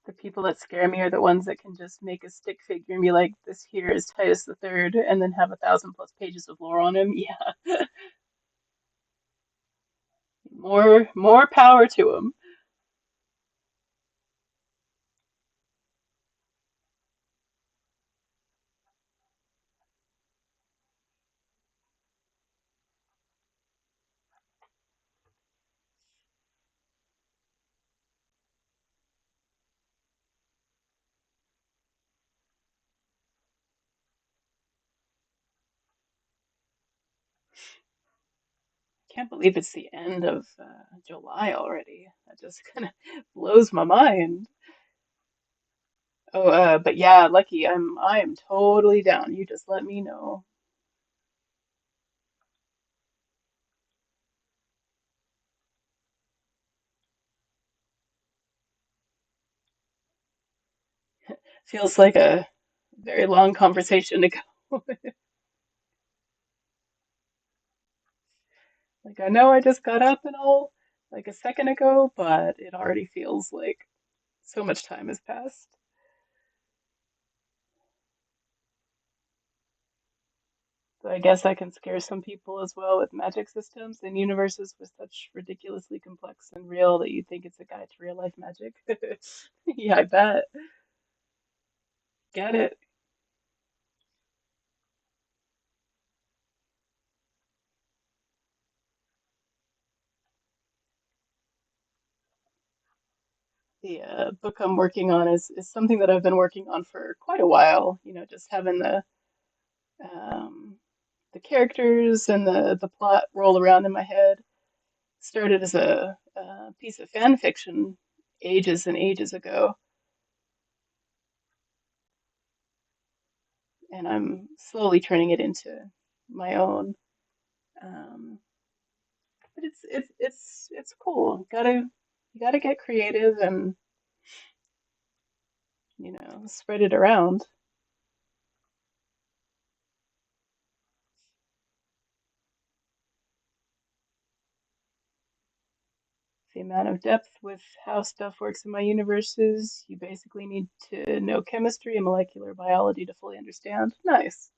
The people that scare me are the ones that can just make a stick figure and be like, "This here is Titus the Third," and then have 1,000+ pages of lore on him. Yeah, more power to him. Can't believe it's the end of July already. That just kind of blows my mind. Oh, but yeah, Lucky, I am totally down. You just let me know. Feels like a very long conversation to go. Like I know I just got up and all like a second ago, but it already feels like so much time has passed. So I guess I can scare some people as well with magic systems and universes with such ridiculously complex and real that you think it's a guide to real life magic. Yeah, I bet. Get it. The book I'm working on is something that I've been working on for quite a while. You know, just having Um, the characters and the plot roll around in my head. Started as a piece of fan fiction ages and ages ago, and I'm slowly turning it into my own. Um, but it's cool. You gotta get creative and spread it around. The amount of depth with how stuff works in my universe is you basically need to know chemistry and molecular biology to fully understand. Nice.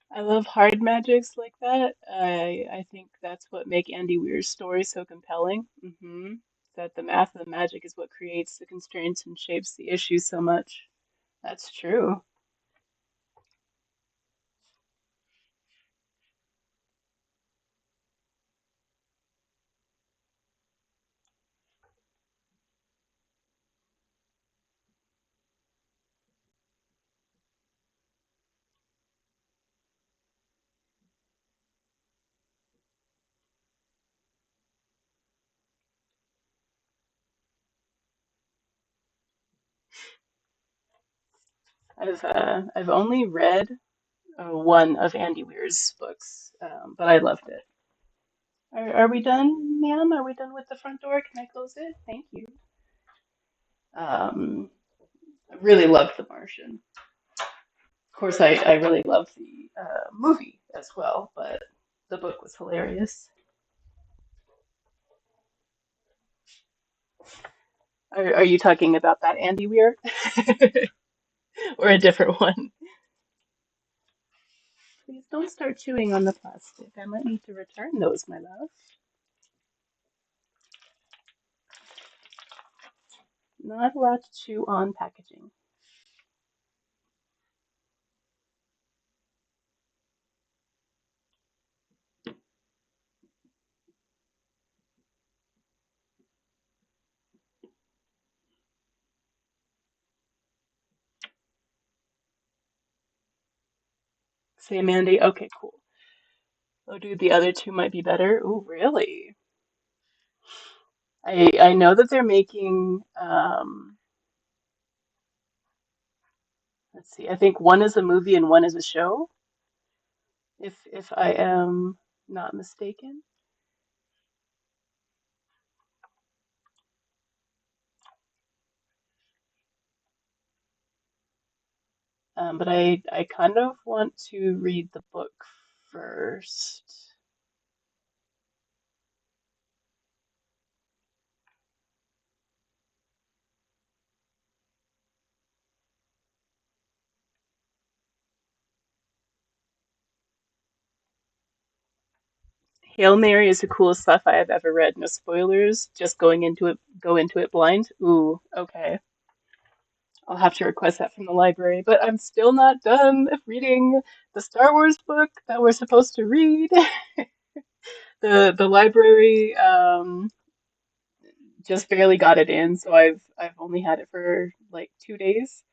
I love hard magics like that. I think that's what make Andy Weir's story so compelling. That the math of the magic is what creates the constraints and shapes the issue so much. That's true. I've only read one of Andy Weir's books, but I loved it. Are we done, ma'am? Are we done with the front door? Can I close it? Thank you. Um, I really loved The Martian. Of course, I really loved the movie as well, but the book was hilarious. Are you talking about that Andy Weir or a different one? Please don't start chewing on the plastic. I might need to return those, my love. Not allowed to chew on packaging. Say, Mandy. Okay, cool. Oh, dude, the other two might be better. Oh, really? I know that they're making. Let's see. I think one is a movie and one is a show, if I am not mistaken. But I kind of want to read the book first. Hail Mary is the coolest sci-fi I've ever read. No spoilers. Just go into it blind. Ooh, okay. I'll have to request that from the library, but I'm still not done reading the Star Wars book that we're supposed to read. The library just barely got it in, so I've only had it for like 2 days.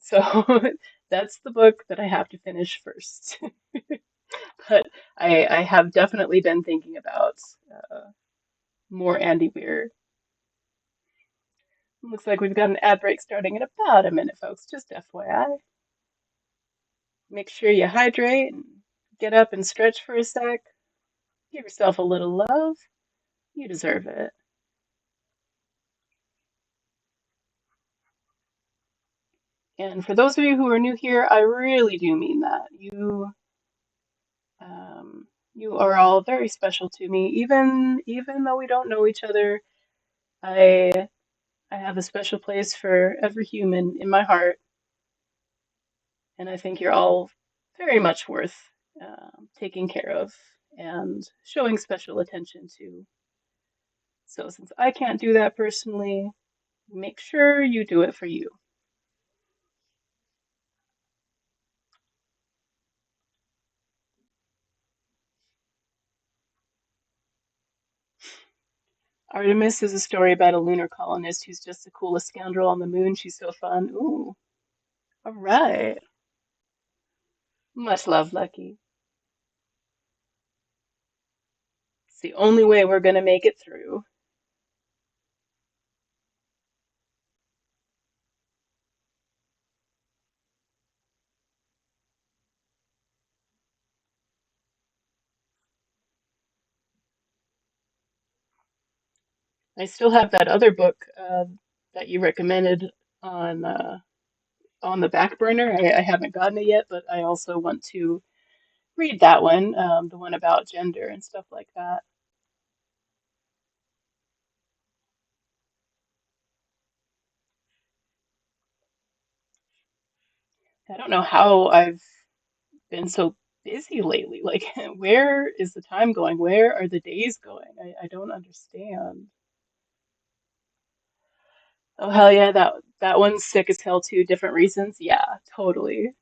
So that's the book that I have to finish first. But I have definitely been thinking about uh, more Andy Weir. Looks like we've got an ad break starting in about a minute, folks. Just FYI. Make sure you hydrate and get up and stretch for a sec. Give yourself a little love. You deserve it. And for those of you who are new here, I really do mean that. You are all very special to me. Even though we don't know each other, I I have a special place for every human in my heart, and I think you're all very much worth taking care of and showing special attention to. So since I can't do that personally, make sure you do it for you. Artemis is a story about a lunar colonist who's just the coolest scoundrel on the moon. She's so fun. Ooh, all right. Much love, Lucky. It's the only way we're gonna make it through. I still have that other book that you recommended on on the back burner. I haven't gotten it yet, but I also want to read that one, the one about gender and stuff like that. I don't know how I've been so busy lately. Like, where is the time going? Where are the days going? I don't understand. Oh hell yeah, that one's sick as hell too. Different reasons. Yeah, totally.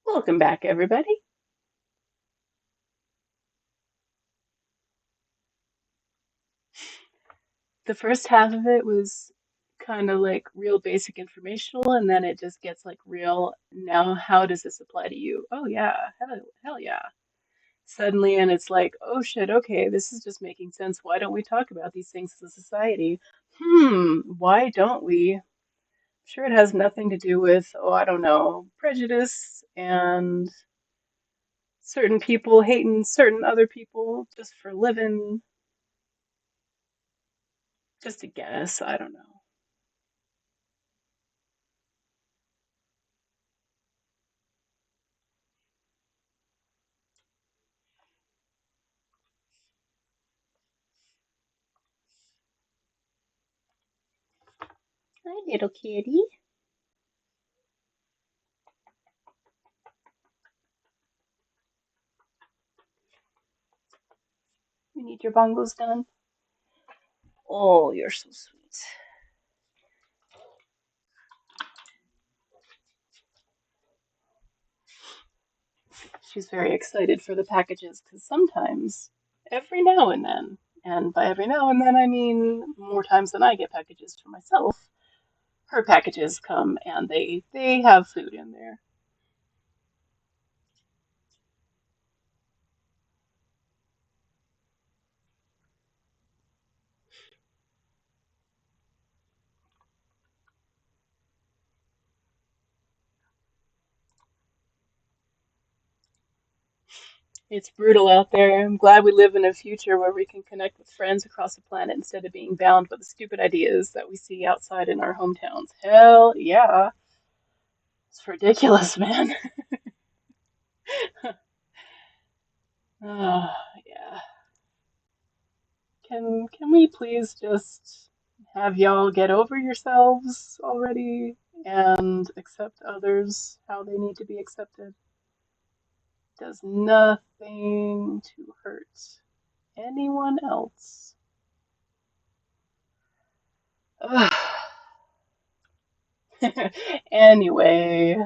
Welcome back, everybody. The first half of it was kind of like real basic informational, and then it just gets like real. Now, how does this apply to you? Oh yeah, hell yeah. Suddenly, and it's like, oh shit, okay, this is just making sense. Why don't we talk about these things as a society? Why don't we? Sure, it has nothing to do with, oh, I don't know, prejudice and certain people hating certain other people just for living. Just a guess. I don't know. Hi, little kitty. You need your bongos done? Oh, you're so sweet. She's very excited for the packages because sometimes, every now and then, and by every now and then I mean more times than I get packages for myself, her packages come and they have food in there. It's brutal out there. I'm glad we live in a future where we can connect with friends across the planet instead of being bound by the stupid ideas that we see outside in our hometowns. Hell yeah. It's ridiculous, man. Oh, yeah. Can we please just have y'all get over yourselves already and accept others how they need to be accepted? Does nothing to hurt anyone else. Ugh. Anyway,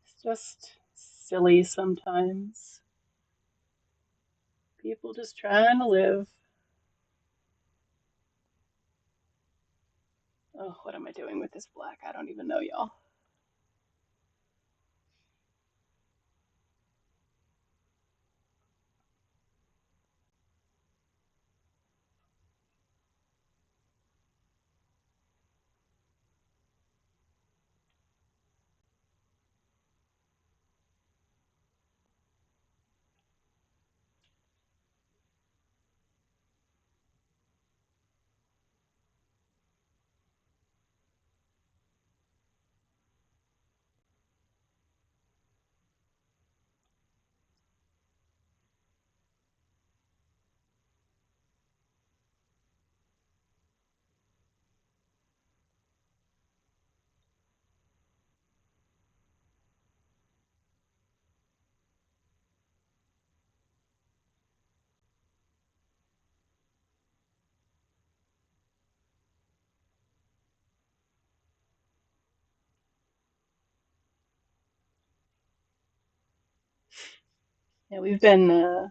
it's just silly sometimes. People just trying to live. Oh, what am I doing with this black? I don't even know, y'all. Yeah,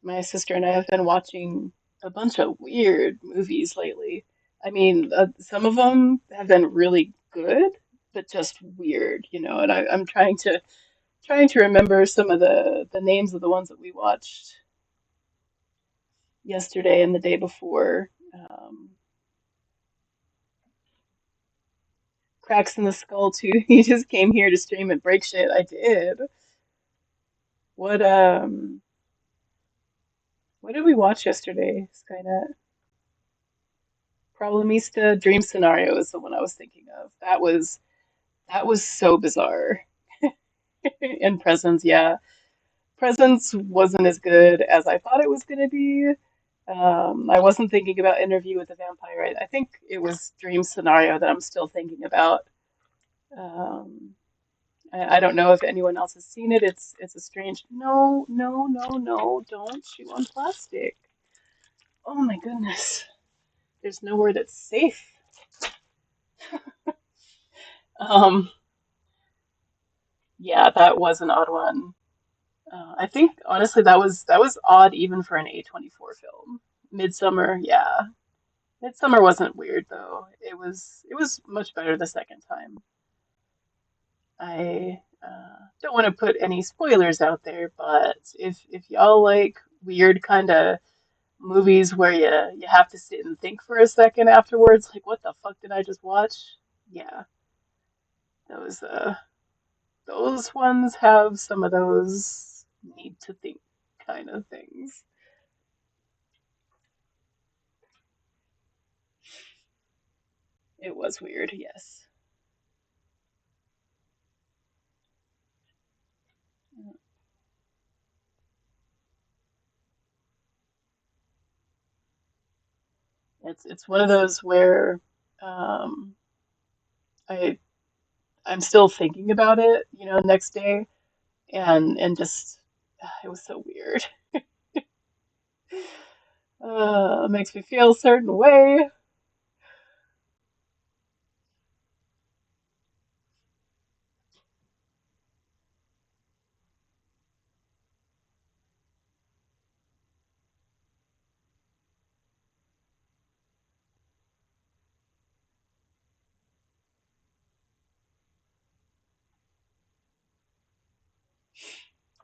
my sister and I have been watching a bunch of weird movies lately. I mean, some of them have been really good, but just weird, and I'm trying to remember some of the names of the ones that we watched yesterday and the day before. Cracks in the Skull too. He just came here to stream and break shit. I did. What what did we watch yesterday, Skynet? Problemista Dream Scenario is the one I was thinking of. That was so bizarre. And Presence, yeah. Presence wasn't as good as I thought it was gonna be. I wasn't thinking about Interview with the Vampire. I think it was Dream Scenario that I'm still thinking about. Um, I don't know if anyone else has seen it. It's a strange. No, no, no, no! Don't chew on plastic. Oh my goodness. There's nowhere that's safe. Um, yeah, that was an odd one. I think honestly that was odd even for an A24 film. Midsummer, yeah. Midsummer wasn't weird though. It was much better the second time. I don't want to put any spoilers out there, but if y'all like weird kind of movies where you have to sit and think for a second afterwards, like what the fuck did I just watch? Yeah, those those ones have some of those need to think kind of things. It was weird, yes. It's one of those where um, I I'm still thinking about it, next day, and just it was so weird. It makes me feel a certain way.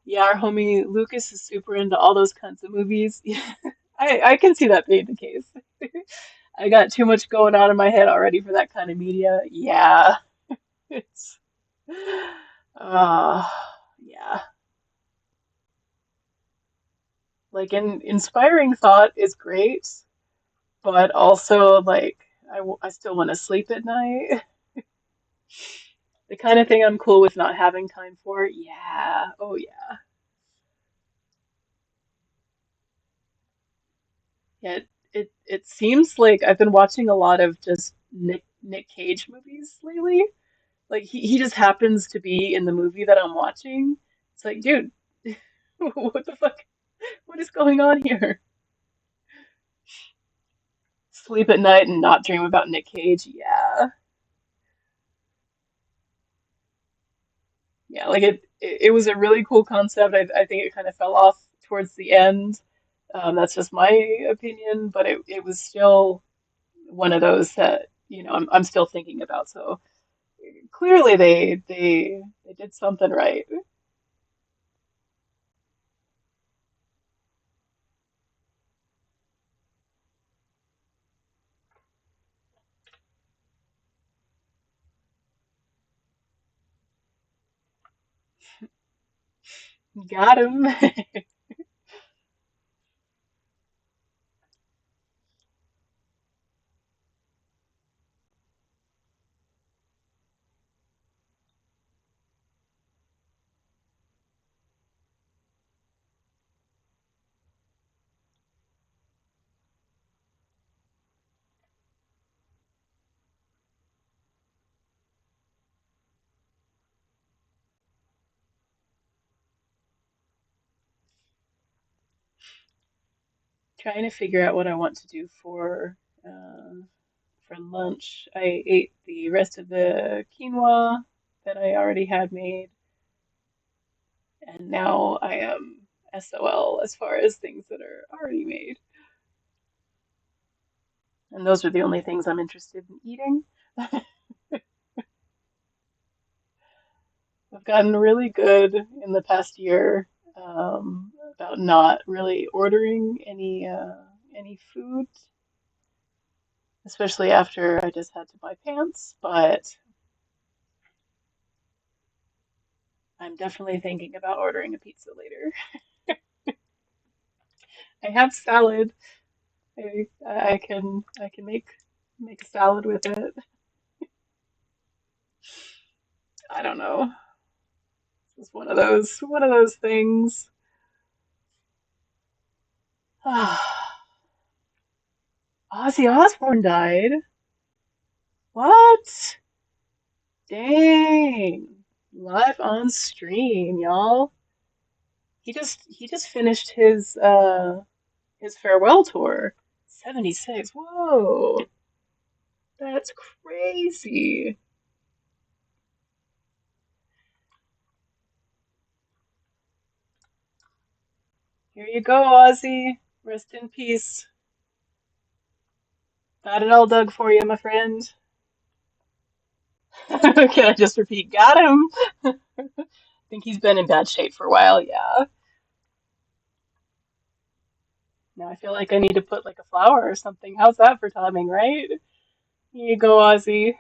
Yeah, our homie Lucas is super into all those kinds of movies. I can see that being the case. I got too much going on in my head already for that kind of media. Yeah, it's uh yeah. Like inspiring thought is great, but also like I still want to sleep at night. The kind of thing I'm cool with not having time for. Yeah. Oh yeah. Yeah, it seems like I've been watching a lot of just Nick Cage movies lately. Like he just happens to be in the movie that I'm watching. It's like, dude, what the fuck? What is going on here? Sleep at night and not dream about Nick Cage. Yeah. Yeah, like it was a really cool concept. I think it kind of fell off towards the end. That's just my opinion, but it was still one of those that, I'm still thinking about. So clearly they did something right. Got him. Trying to figure out what I want to do for lunch. I ate the rest of the quinoa that I already had made, and now I am SOL as far as things that are already made. And those are the only things I'm interested in eating. I've gotten really good in the past year about not really ordering any food, especially after I just had to buy pants. But I'm definitely thinking about ordering a pizza later. I have salad. I can make a salad with it. I don't know. It's one of those things. Ozzy Osbourne died. What? Dang. Live on stream, y'all. He just finished his farewell tour. 76. Whoa. That's crazy. Here you go, Ozzy. Rest in peace. Got it all dug for you, my friend. Can I just repeat? Got him. I think he's been in bad shape for a while, yeah. Now I feel like I need to put like a flower or something. How's that for timing, right? Here you go, Ozzy.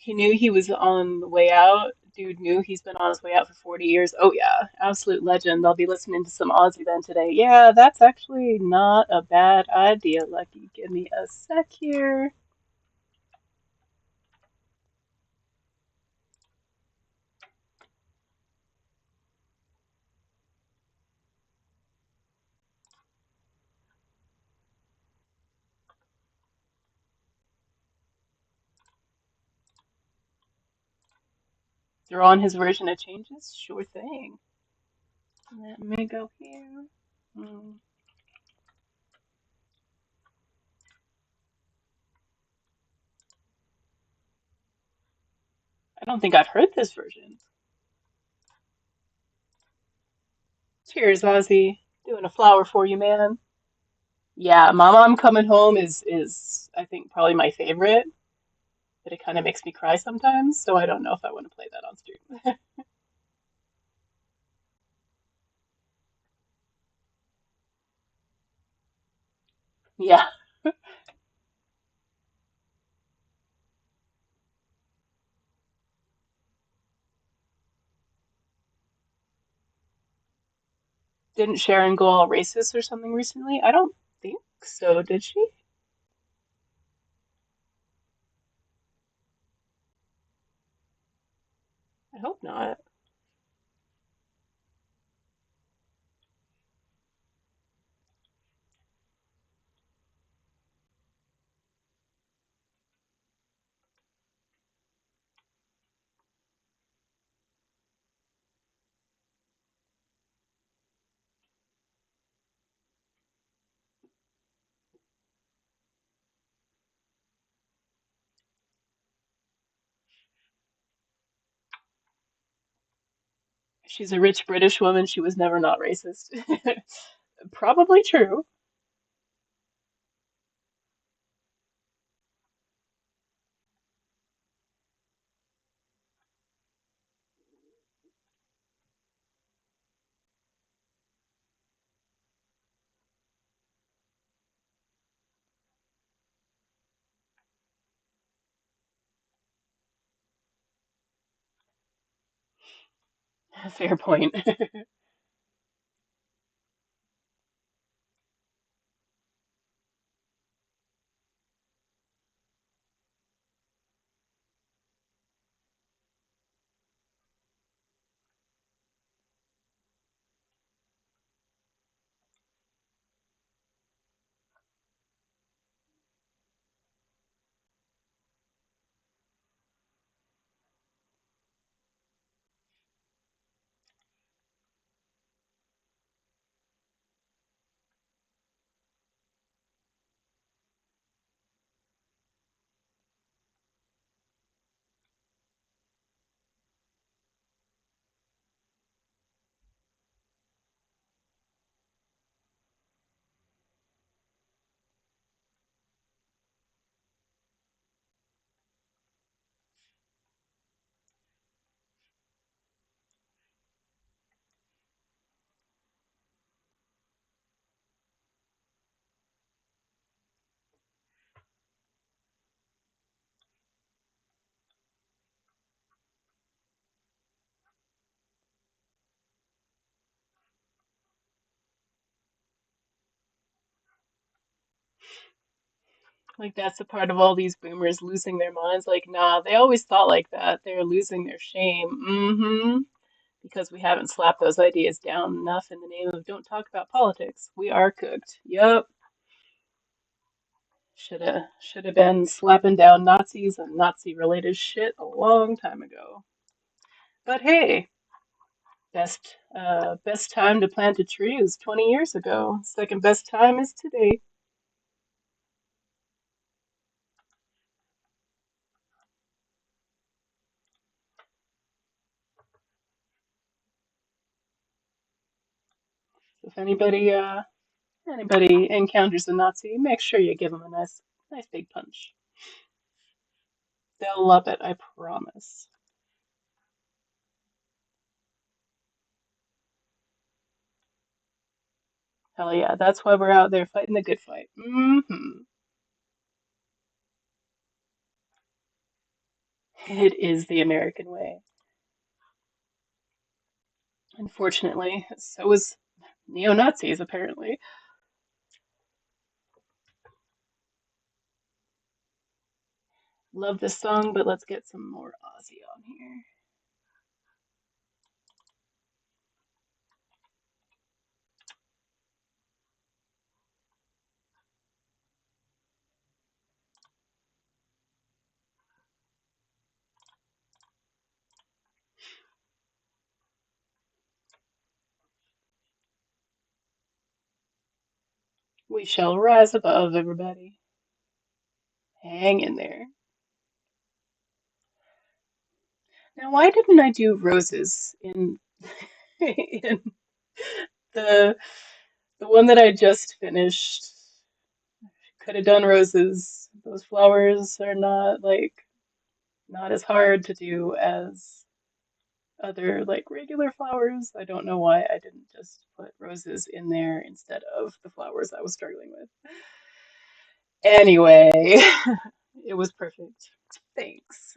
He knew he was on the way out. Dude knew he's been on his way out for 40 years. Oh yeah, absolute legend. I'll be listening to some Ozzy then today. Yeah, that's actually not a bad idea, Lucky. Give me a sec here. Throw on his version of changes? Sure thing. Let me go here. Hmm. I don't think I've heard this version. Cheers, Ozzy. Doing a flower for you, man. Yeah, Mama I'm Coming Home is I think probably my favorite, but it kind of makes me cry sometimes, so I don't know if I want to play that on stream. Yeah, didn't Sharon go all racist or something recently? I don't think so, did she? I hope not. She's a rich British woman. She was never not racist. Probably true. Fair point. Like that's the part of all these boomers losing their minds. Like, nah, they always thought like that. They're losing their shame. Mm-hmm. Because we haven't slapped those ideas down enough in the name of don't talk about politics. We are cooked. Yup. Shoulda been slapping down Nazis and Nazi related shit a long time ago. But hey, best time to plant a tree was 20 years ago. Second best time is today. If anybody encounters a Nazi, make sure you give them a nice big punch. They'll love it, I promise. Hell yeah, that's why we're out there fighting the good fight. Mm-hmm. It is the American way. Unfortunately, so is neo-Nazis, apparently. Love this song, but let's get some more Ozzy on here. We shall rise above everybody. Hang in there. Now, why didn't I do roses in in the the one that I just finished? Could have done roses. Those flowers are not not as hard to do as other regular flowers. I don't know why I didn't just put roses in there instead of the flowers I was struggling with. Anyway, it was perfect. Thanks.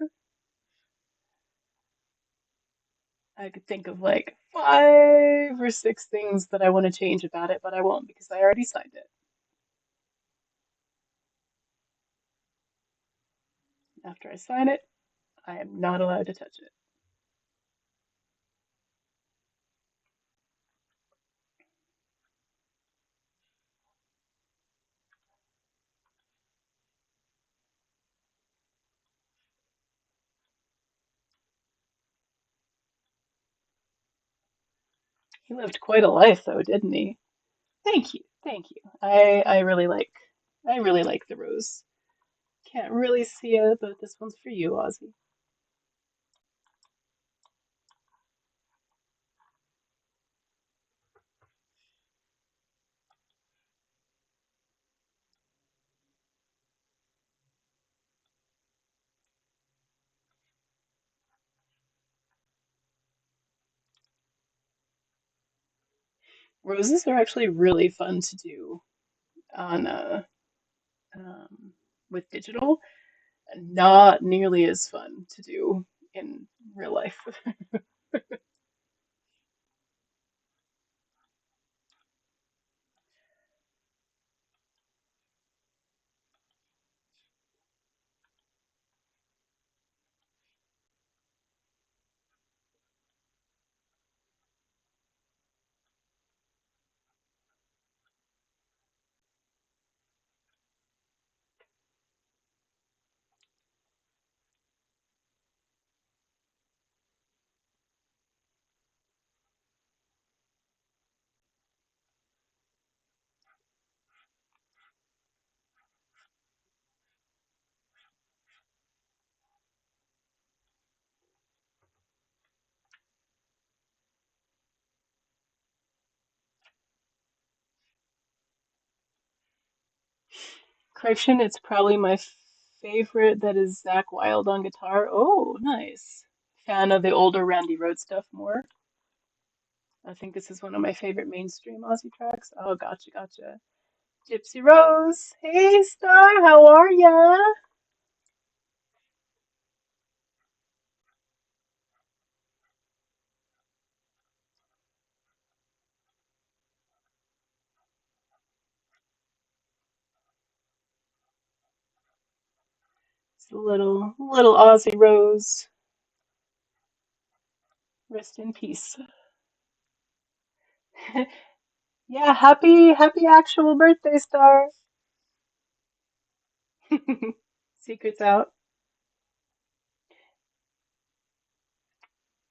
I could think of like 5 or 6 things that I want to change about it, but I won't because I already signed it. After I sign it, I am not allowed to touch it. He lived quite a life though, didn't he? Thank you. Thank you. I really like the rose. Can't really see it, but this one's for you, Ozzy. Roses are actually really fun to do on um, with digital, not nearly as fun to do in real life. Correction, it's probably my favorite that is Zach Wild on guitar. Oh, nice. Fan of the older Randy Rhoads stuff more. I think this is one of my favorite mainstream Aussie tracks. Oh, gotcha, gotcha. Gypsy Rose. Hey, Star, how are ya? It's a little Aussie Rose. Rest in peace. Yeah, happy actual birthday, Star. Secrets out.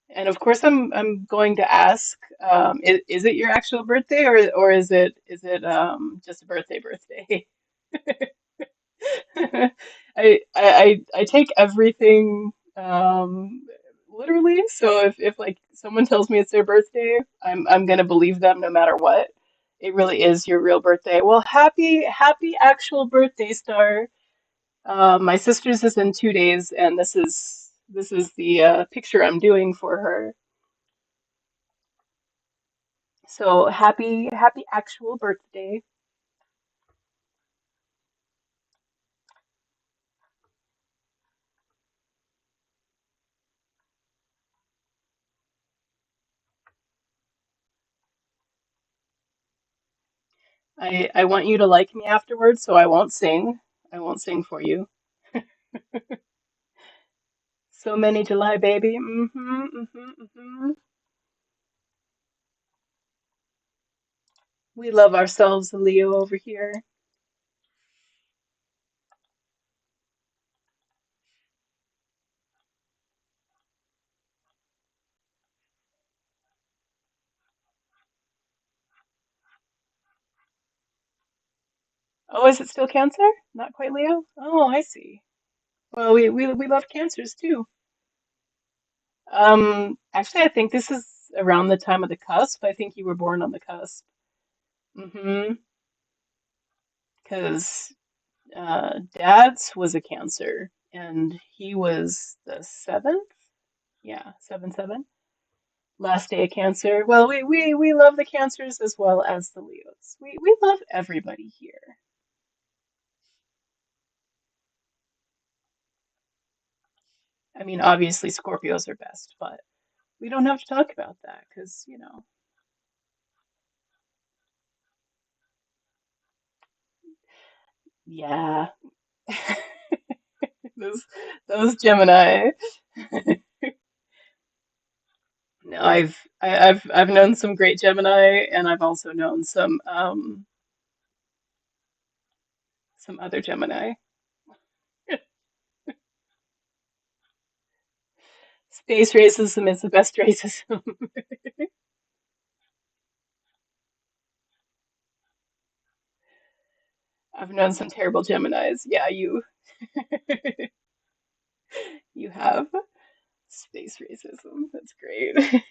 And of course, I'm going to ask, is it your actual birthday or is it just a birthday? I take everything literally. So if like someone tells me it's their birthday, I'm gonna believe them no matter what. It really is your real birthday. Well, happy actual birthday, Star. My sister's is in 2 days, and this is the picture I'm doing for her. So happy actual birthday. I want you to like me afterwards, so I won't sing. I won't sing for you. So many July, baby. We love ourselves a Leo over here. Oh, is it still Cancer? Not quite Leo? Oh, I see. Well, we love Cancers too. Actually, I think this is around the time of the cusp. I think you were born on the cusp. Mm-hmm. Because Dad's was a Cancer, and he was the seventh. Yeah, 7/7. Last day of Cancer. Well, we love the Cancers as well as the Leos. We love everybody here. I mean, obviously Scorpios are best, but we don't have to talk about that because, yeah, those those Gemini. No, I've known some great Gemini, and I've also known some other Gemini. Space racism is the best racism. I've known some terrible Geminis. Yeah, you have space racism. That's great.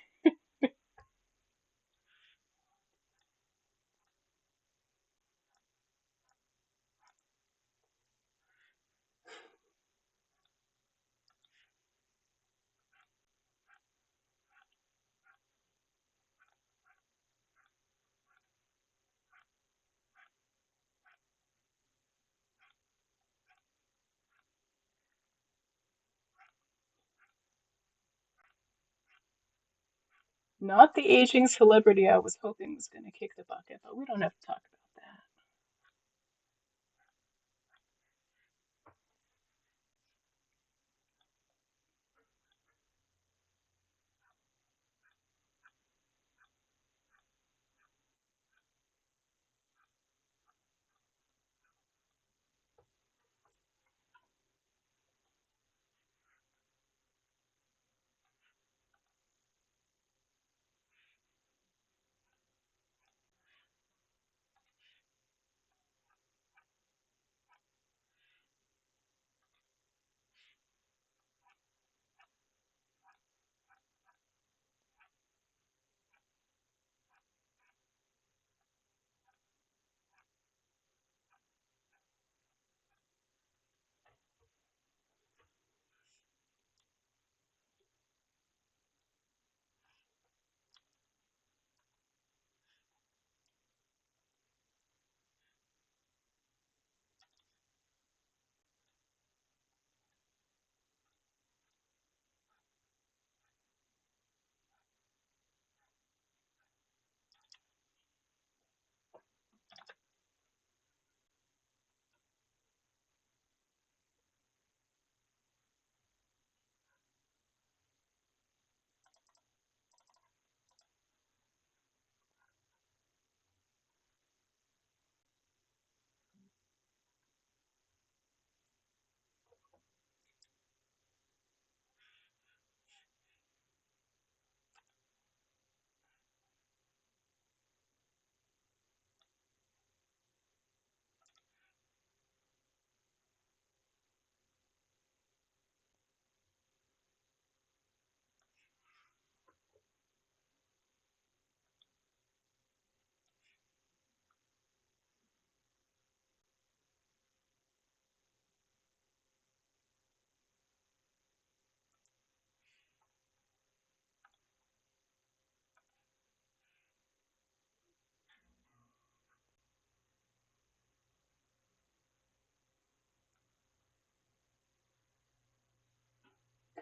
Not the aging celebrity I was hoping was going to kick the bucket, but we don't have to talk about that.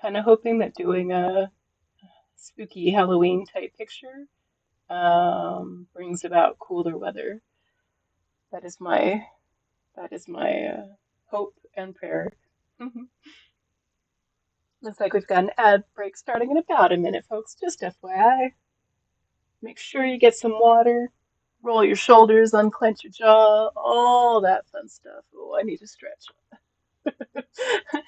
Kind of hoping that doing a spooky Halloween type picture brings about cooler weather. That is my that is my hope and prayer. Looks like we've got an ad break starting in about a minute, folks. Just FYI. Make sure you get some water, roll your shoulders, unclench your jaw, all that fun stuff. Oh, I need to stretch. I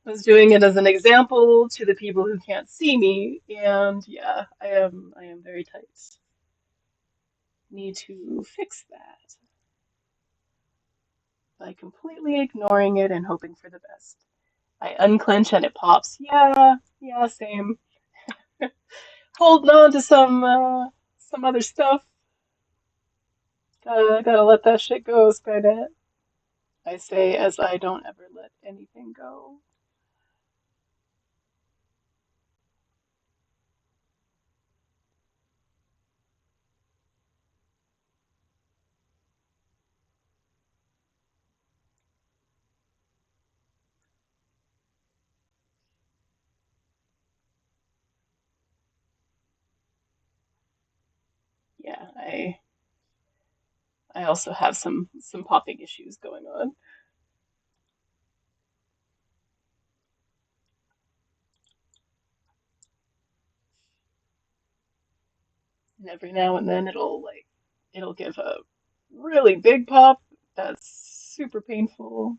was doing it as an example to the people who can't see me, and yeah, I am very tight. Need to fix that by completely ignoring it and hoping for the best. I unclench and it pops. Yeah, yeah, same. Holding on to some other stuff. Gotta let that shit go, Skynet. I say as I don't ever let anything go. Yeah, I also have some popping issues going on. And every now and then it'll give a really big pop that's super painful.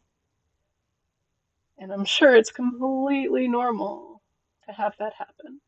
And I'm sure it's completely normal to have that happen.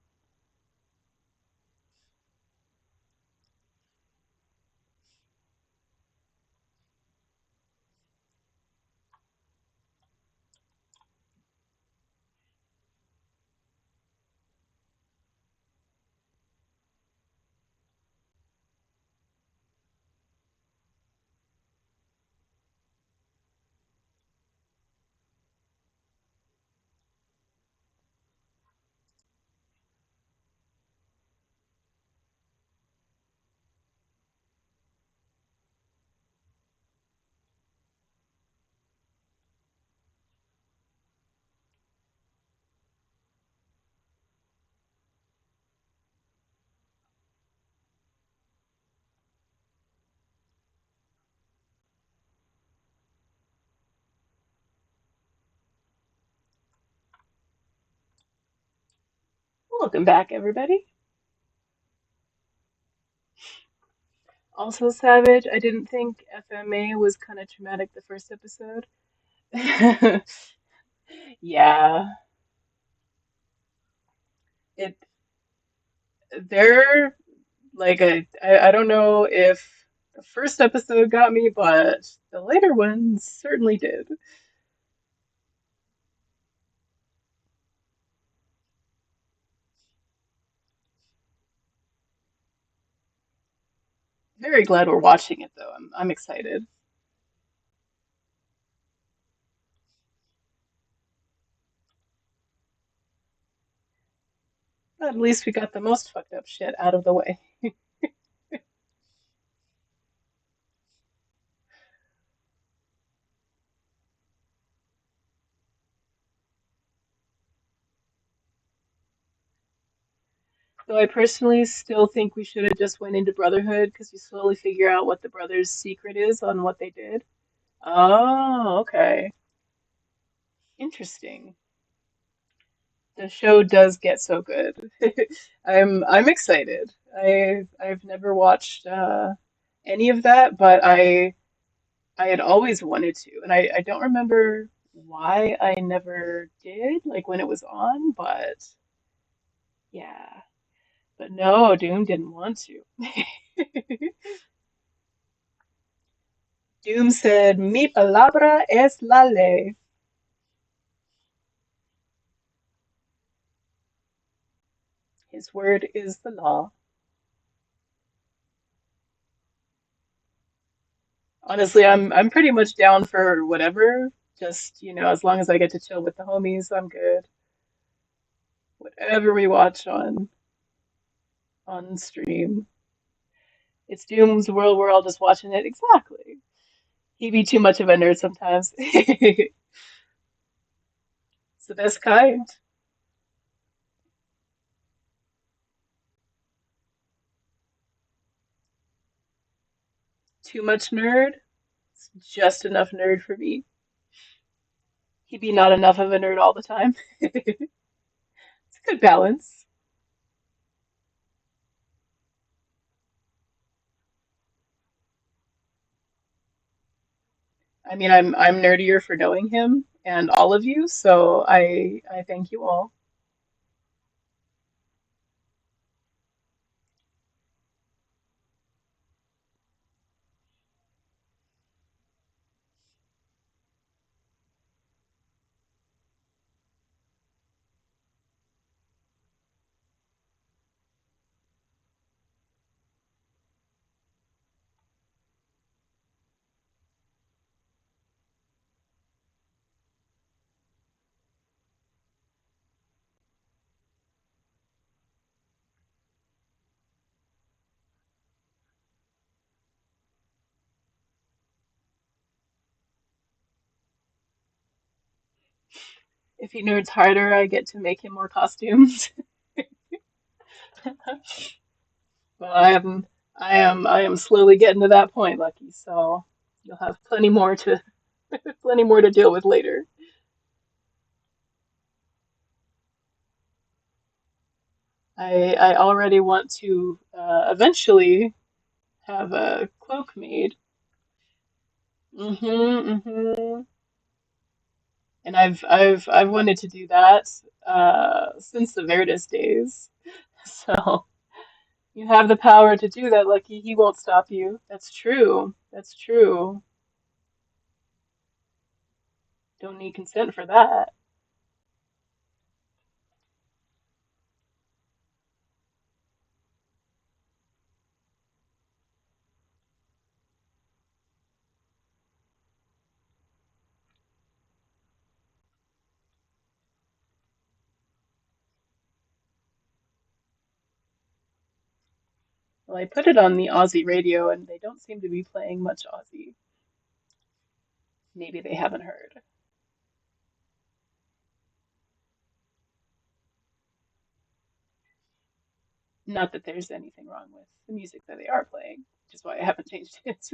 Welcome back, everybody. Also, Savage, I didn't think FMA was kind of traumatic the first episode. Yeah, it they're I don't know if the first episode got me, but the later ones certainly did. Very glad we're watching it though. I'm excited. At least we got the most fucked up shit out of the way. Though I personally still think we should have just went into Brotherhood because you slowly figure out what the brothers' secret is on what they did. Oh, okay. Interesting. The show does get so good. I'm excited. I've never watched any of that, but I had always wanted to, and I don't remember why I never did, like when it was on, but yeah. But no, Doom didn't want to. Doom said, "Mi palabra es la ley." His word is the law. Honestly, I'm pretty much down for whatever. Just, as long as I get to chill with the homies, I'm good. Whatever we watch on stream. It's Doom's world, we're all just watching it. Exactly. He be too much of a nerd sometimes. It's the best kind. Too much nerd. Just enough nerd for me. He'd be not enough of a nerd all the time. It's a good balance. I mean, I'm nerdier for knowing him and all of you, so I thank you all. If he nerds harder, I get to make him more costumes. Well, I am slowly getting to that point, Lucky, so you'll have plenty more to deal with later. I already want to eventually have a cloak made. Hmm. And I've wanted to do that since the Verdus days. So you have the power to do that, Lucky. He won't stop you. That's true. That's true. Don't need consent for that. Well, I put it on the Aussie radio, and they don't seem to be playing much Aussie. Maybe they haven't heard. Not that there's anything wrong with the music that they are playing, which is why I haven't changed it.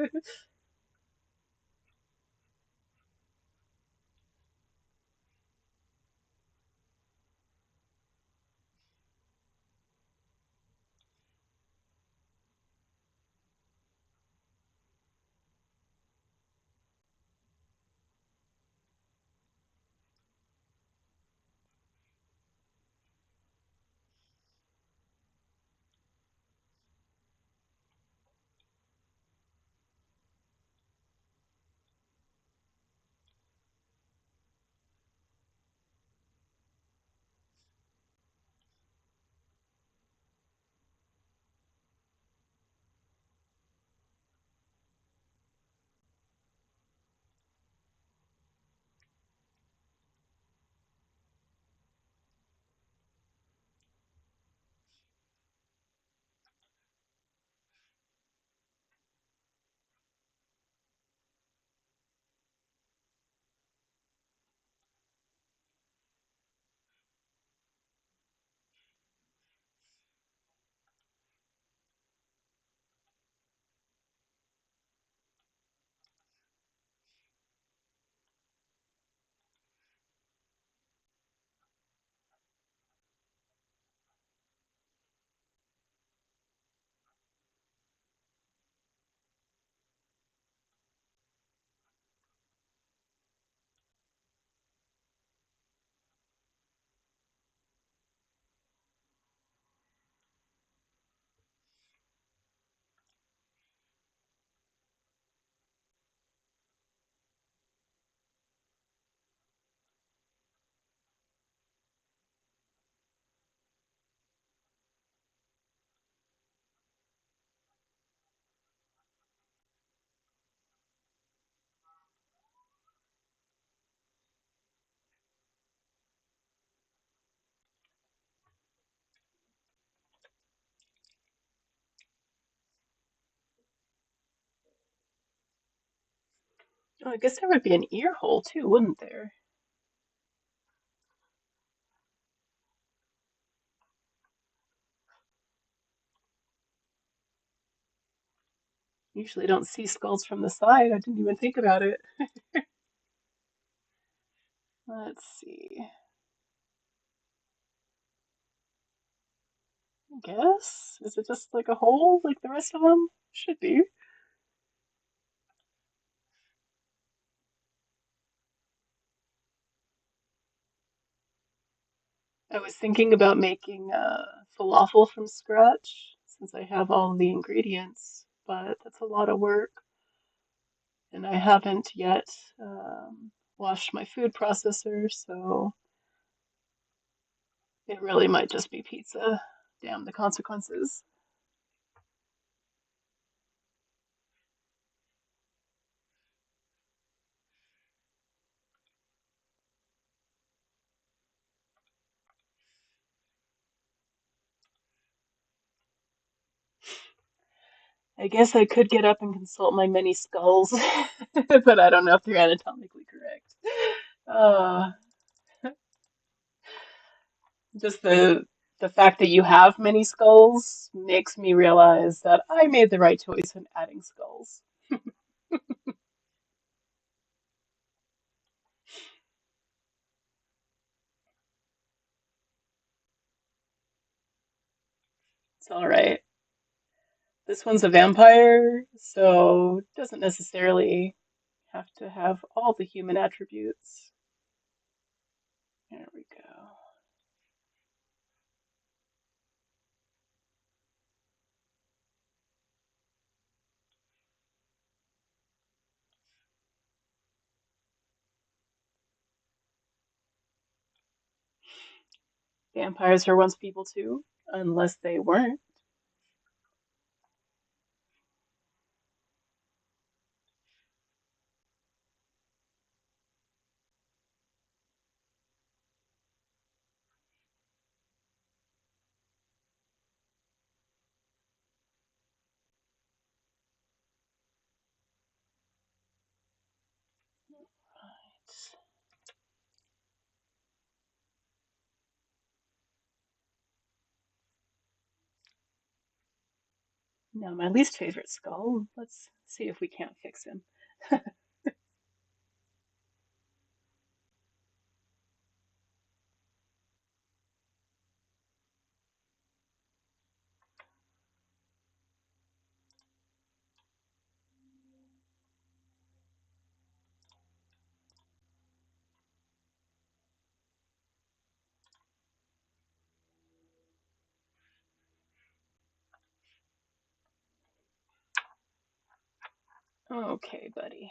Oh, I guess there would be an ear hole too, wouldn't there? Usually don't see skulls from the side. I didn't even think about it. Let's see. I guess. Is it just like a hole like the rest of them? Should be. I was thinking about making falafel from scratch since I have all the ingredients, but that's a lot of work, and I haven't yet washed my food processor, so it really might just be pizza. Damn the consequences. I guess I could get up and consult my many skulls, but I don't know if they're anatomically correct. Uh, just the fact that you have many skulls makes me realize that I made the right choice in adding skulls. It's all right. This one's a vampire, so it doesn't necessarily have to have all the human attributes. There we go. Vampires were once people too, unless they weren't. Now, my least favorite skull. Let's see if we can't fix him. Okay, buddy.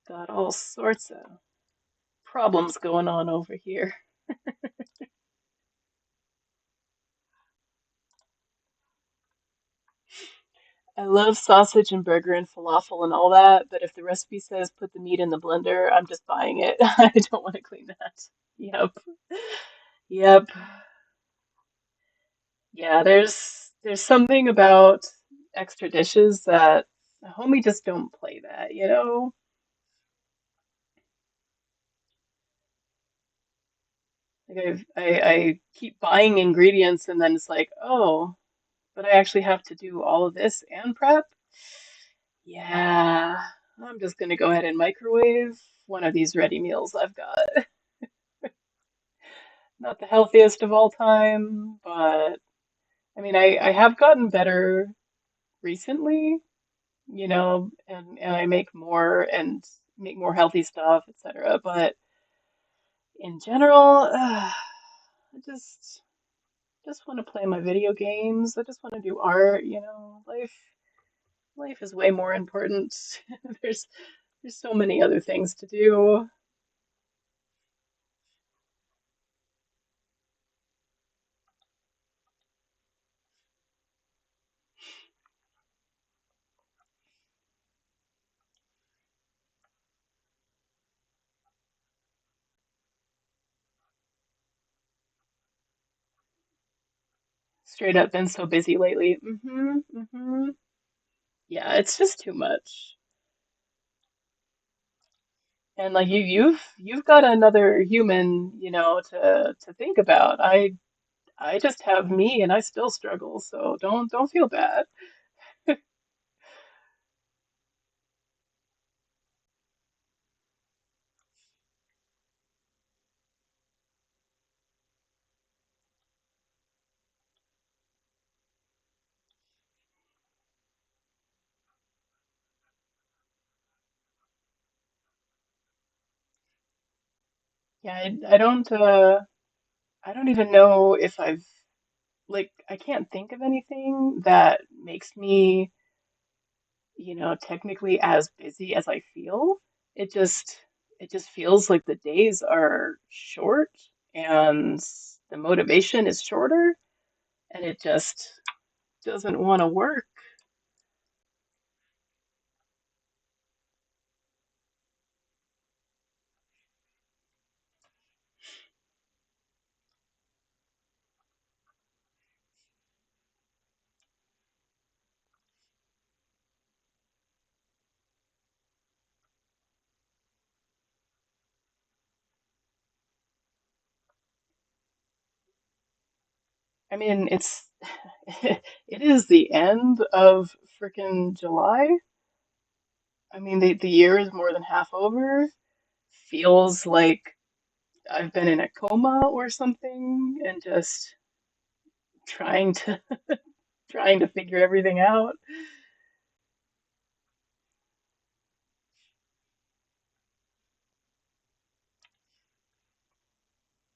Got all sorts of problems going on over here. I love sausage and burger and falafel and all that, but if the recipe says put the meat in the blender, I'm just buying it. I don't want to clean that. Yep. Yep. Yeah, there's something about extra dishes that homie just don't play that, you know? Like I keep buying ingredients and then it's like, oh, but I actually have to do all of this and prep. Yeah, I'm just gonna go ahead and microwave one of these ready meals I've got. Not the healthiest of all time, but I mean, I have gotten better recently, you know, and I make more healthy stuff, etc. But in general, I just want to play my video games. I just want to do art, you know. Life is way more important. There's there's so many other things to do. Straight up been so busy lately. Yeah, it's just too much. And like you've got another human, you know, to think about. I just have me and I still struggle, so don't feel bad. Yeah, I don't even know if I've like I can't think of anything that makes me, technically as busy as I feel. It just it just feels like the days are short and the motivation is shorter and it just doesn't want to work. I mean, it is the end of freaking July. I mean, the year is more than half over. Feels like I've been in a coma or something and just trying to trying to figure everything out.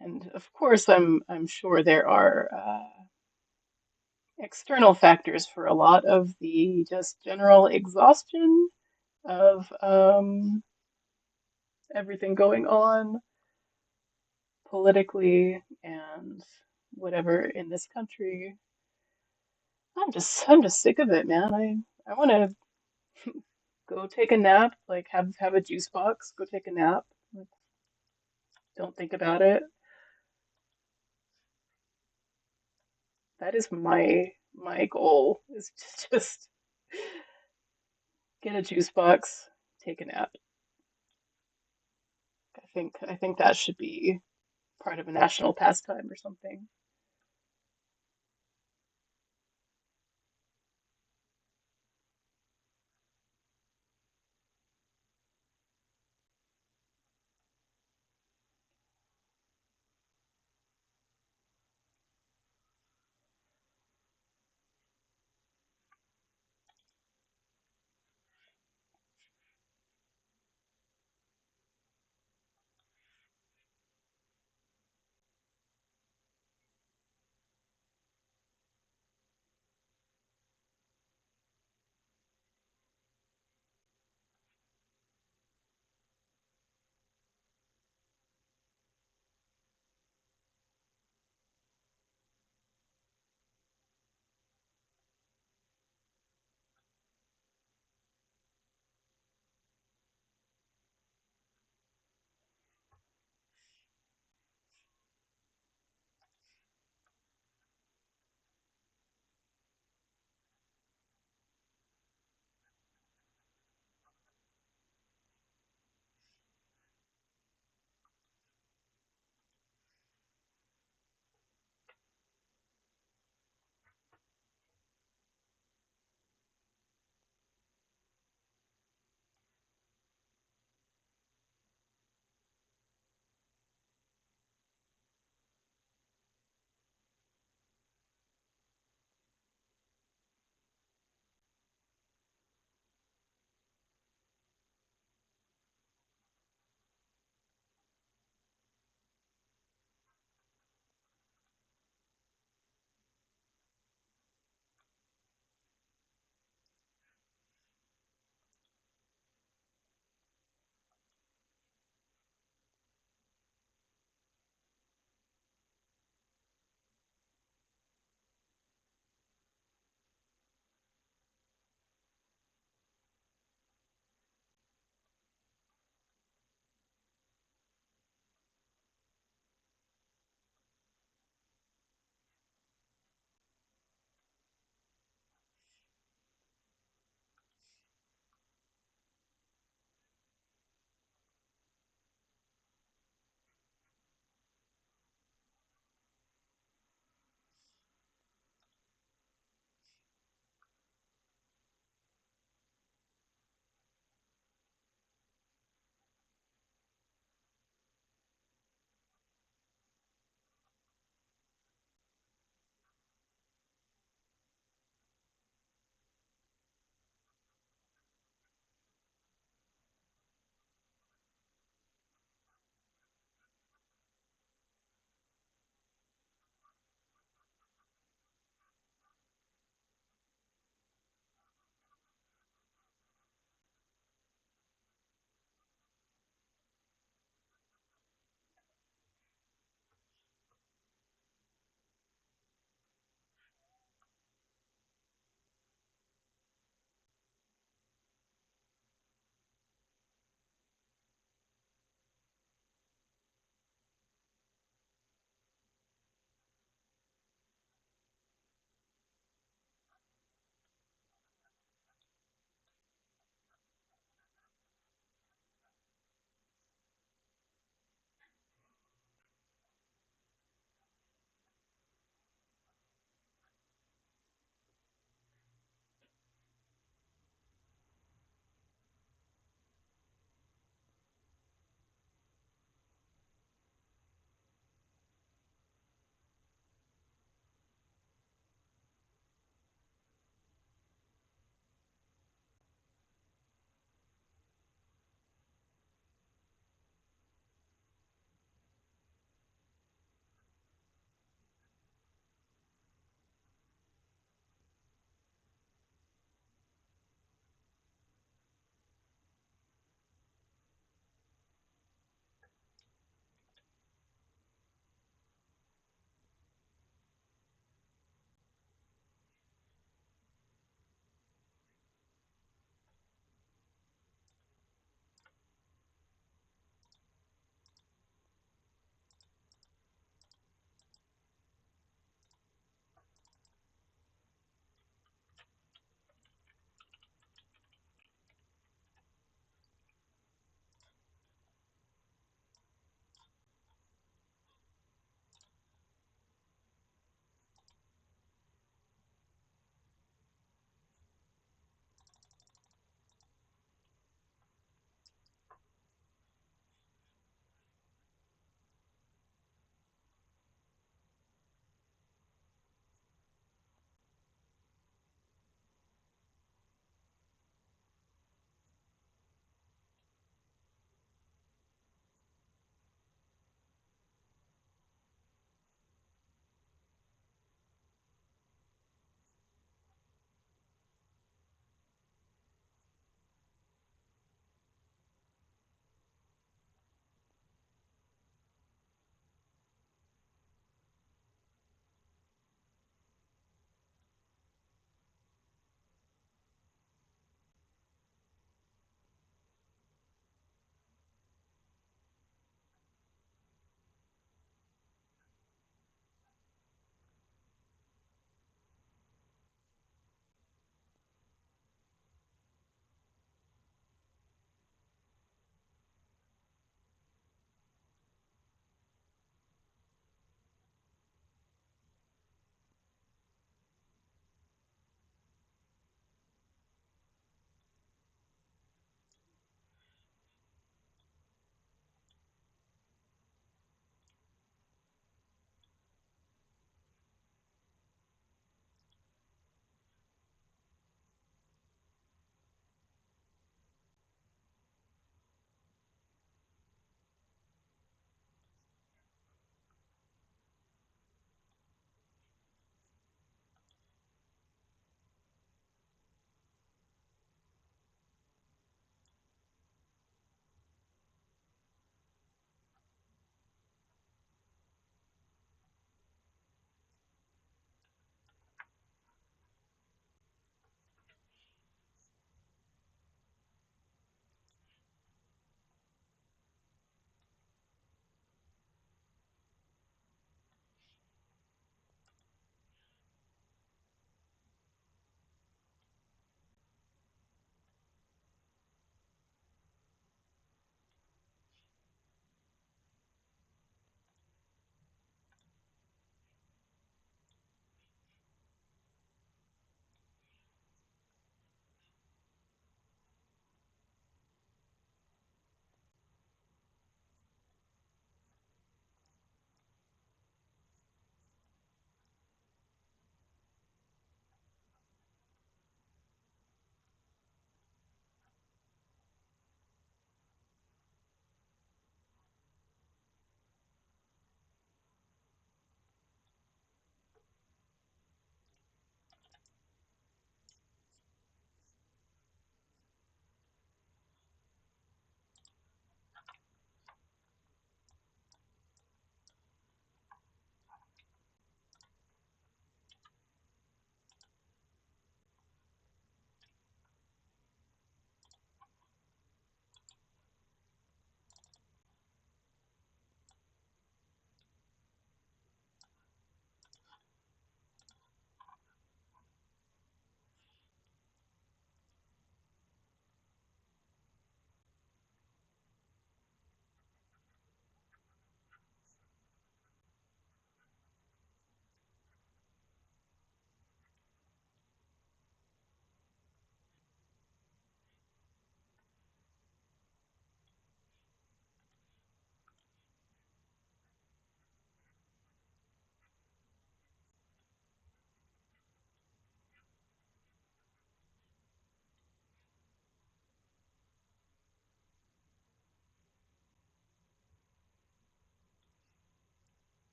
And of course, I'm sure there are external factors for a lot of the just general exhaustion of everything going on politically and whatever in this country. I'm just sick of it, man. I want to go take a nap, like have a juice box, go take a nap. Like, don't think about it. That is my goal is to just get a juice box, take a nap. I think that should be part of a national pastime or something.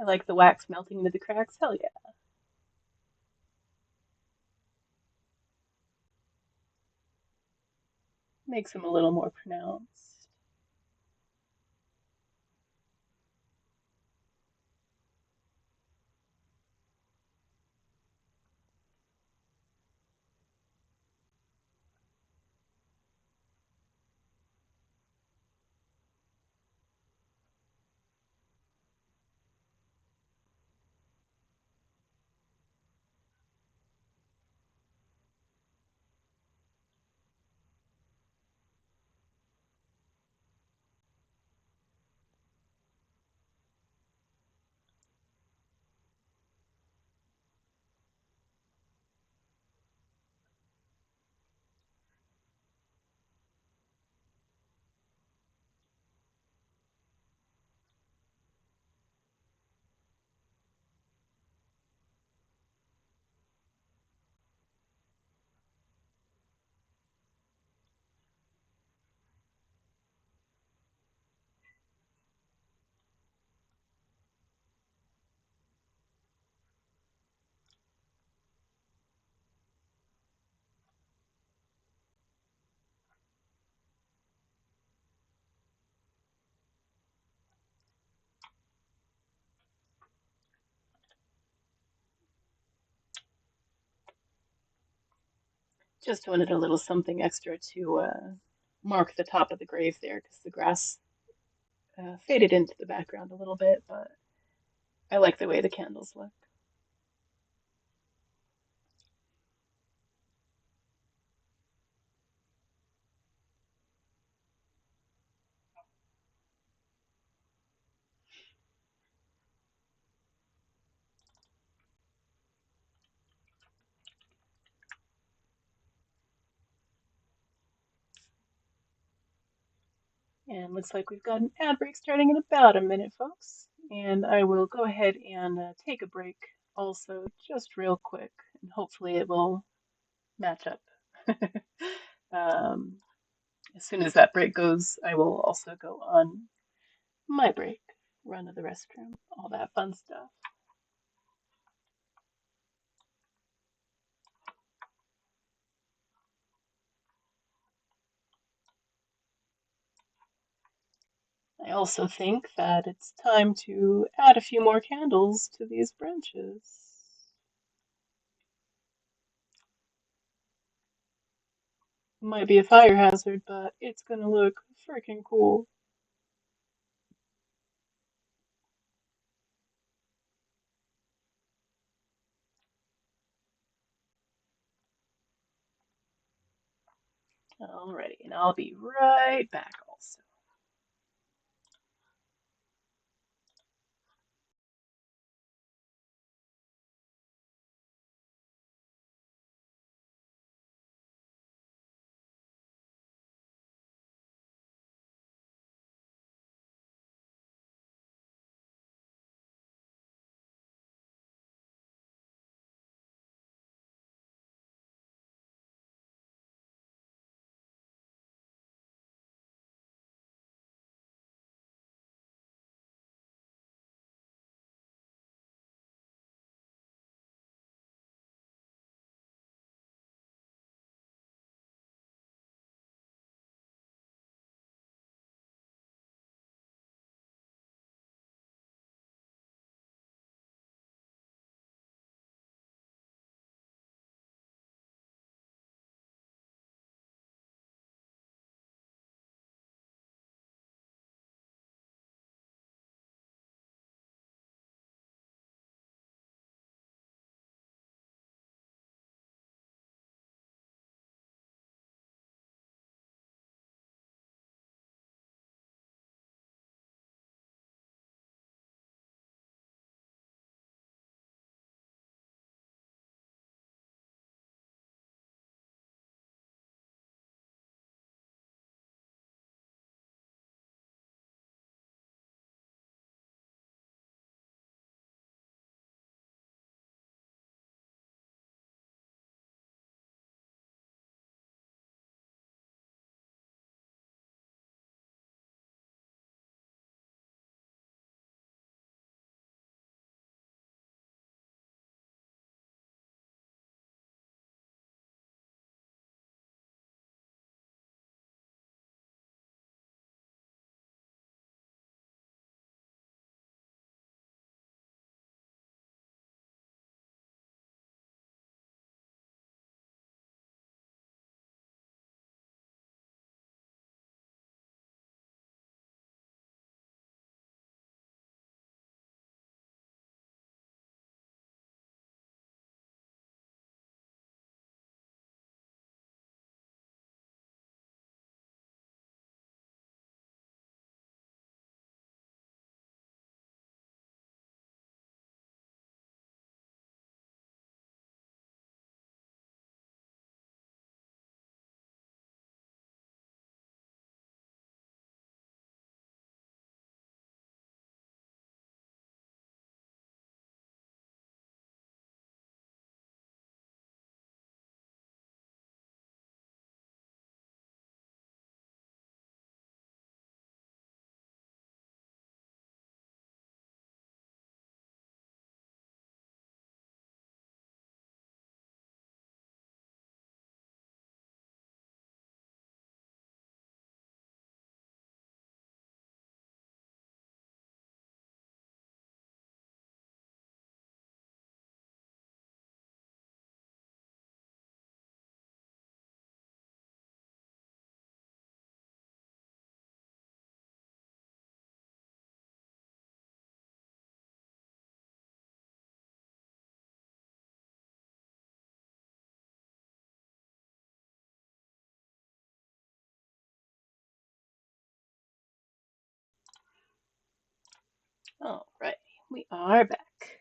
I like the wax melting into the cracks. Hell yeah. Makes them a little more pronounced. Just wanted a little something extra to mark the top of the grave there because the grass faded into the background a little bit, but I like the way the candles look. And looks like we've got an ad break starting in about a minute, folks. And I will go ahead and take a break also, just real quick, and hopefully it will match up. um, as soon as that break goes, I will also go on my break, run to the restroom, all that fun stuff. I also think that it's time to add a few more candles to these branches. Might be a fire hazard, but it's gonna look freaking cool. Alrighty, and I'll be right back also. All right, we are back.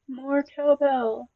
More cowbell.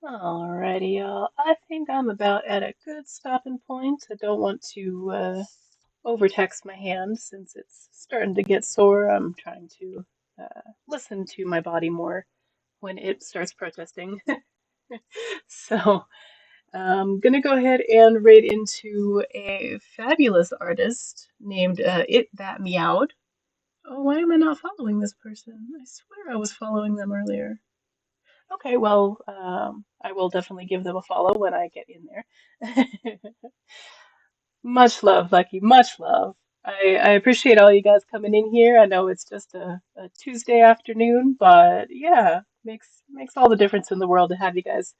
Alrighty, y'all. I think I'm about at a good stopping point. I don't want to overtax my hand since it's starting to get sore. I'm trying to listen to my body more when it starts protesting. So I'm gonna go ahead and raid into a fabulous artist named It That Meowed. Oh, why am I not following this person? I swear I was following them earlier. Okay, well, I will definitely give them a follow when I get in there. Much love, Lucky. Much love. I appreciate all you guys coming in here. I know it's just a Tuesday afternoon, but yeah, makes all the difference in the world to have you guys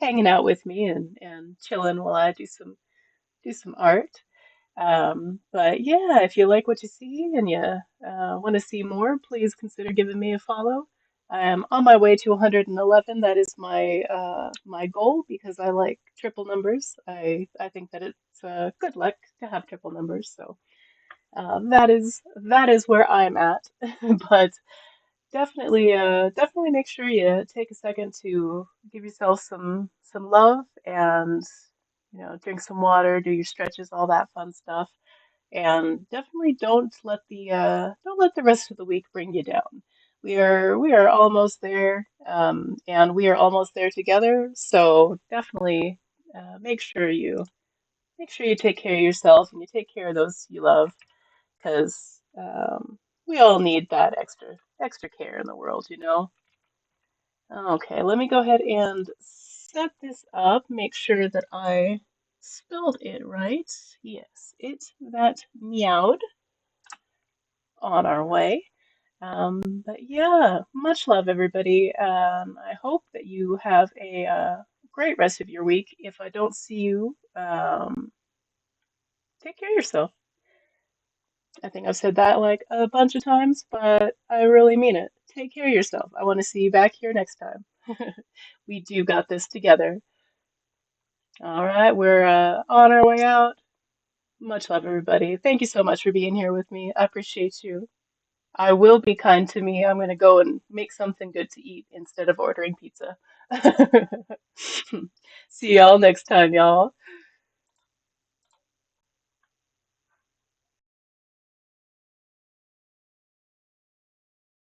hanging out with me and chilling while I do some art. But yeah, if you like what you see and you want to see more, please consider giving me a follow. I am on my way to 111. That is my goal because I like triple numbers. I think that it's good luck to have triple numbers. So that is where I'm at. But definitely make sure you take a second to give yourself some love and drink some water, do your stretches, all that fun stuff. And definitely don't let the rest of the week bring you down. We are almost there, and we are almost there together. So definitely make sure you take care of yourself and you take care of those you love, because we all need that extra care in the world. Okay, let me go ahead and set this up. Make sure that I spelled it right. Yes, it that meowed on our way. But yeah, much love, everybody. I hope that you have a great rest of your week. If I don't see you, take care of yourself. I think I've said that like a bunch of times, but I really mean it. Take care of yourself. I want to see you back here next time. We do got this together. All right, we're on our way out. Much love, everybody. Thank you so much for being here with me. I appreciate you. I will be kind to me. I'm going to go and make something good to eat instead of ordering pizza. See y'all next time, y'all.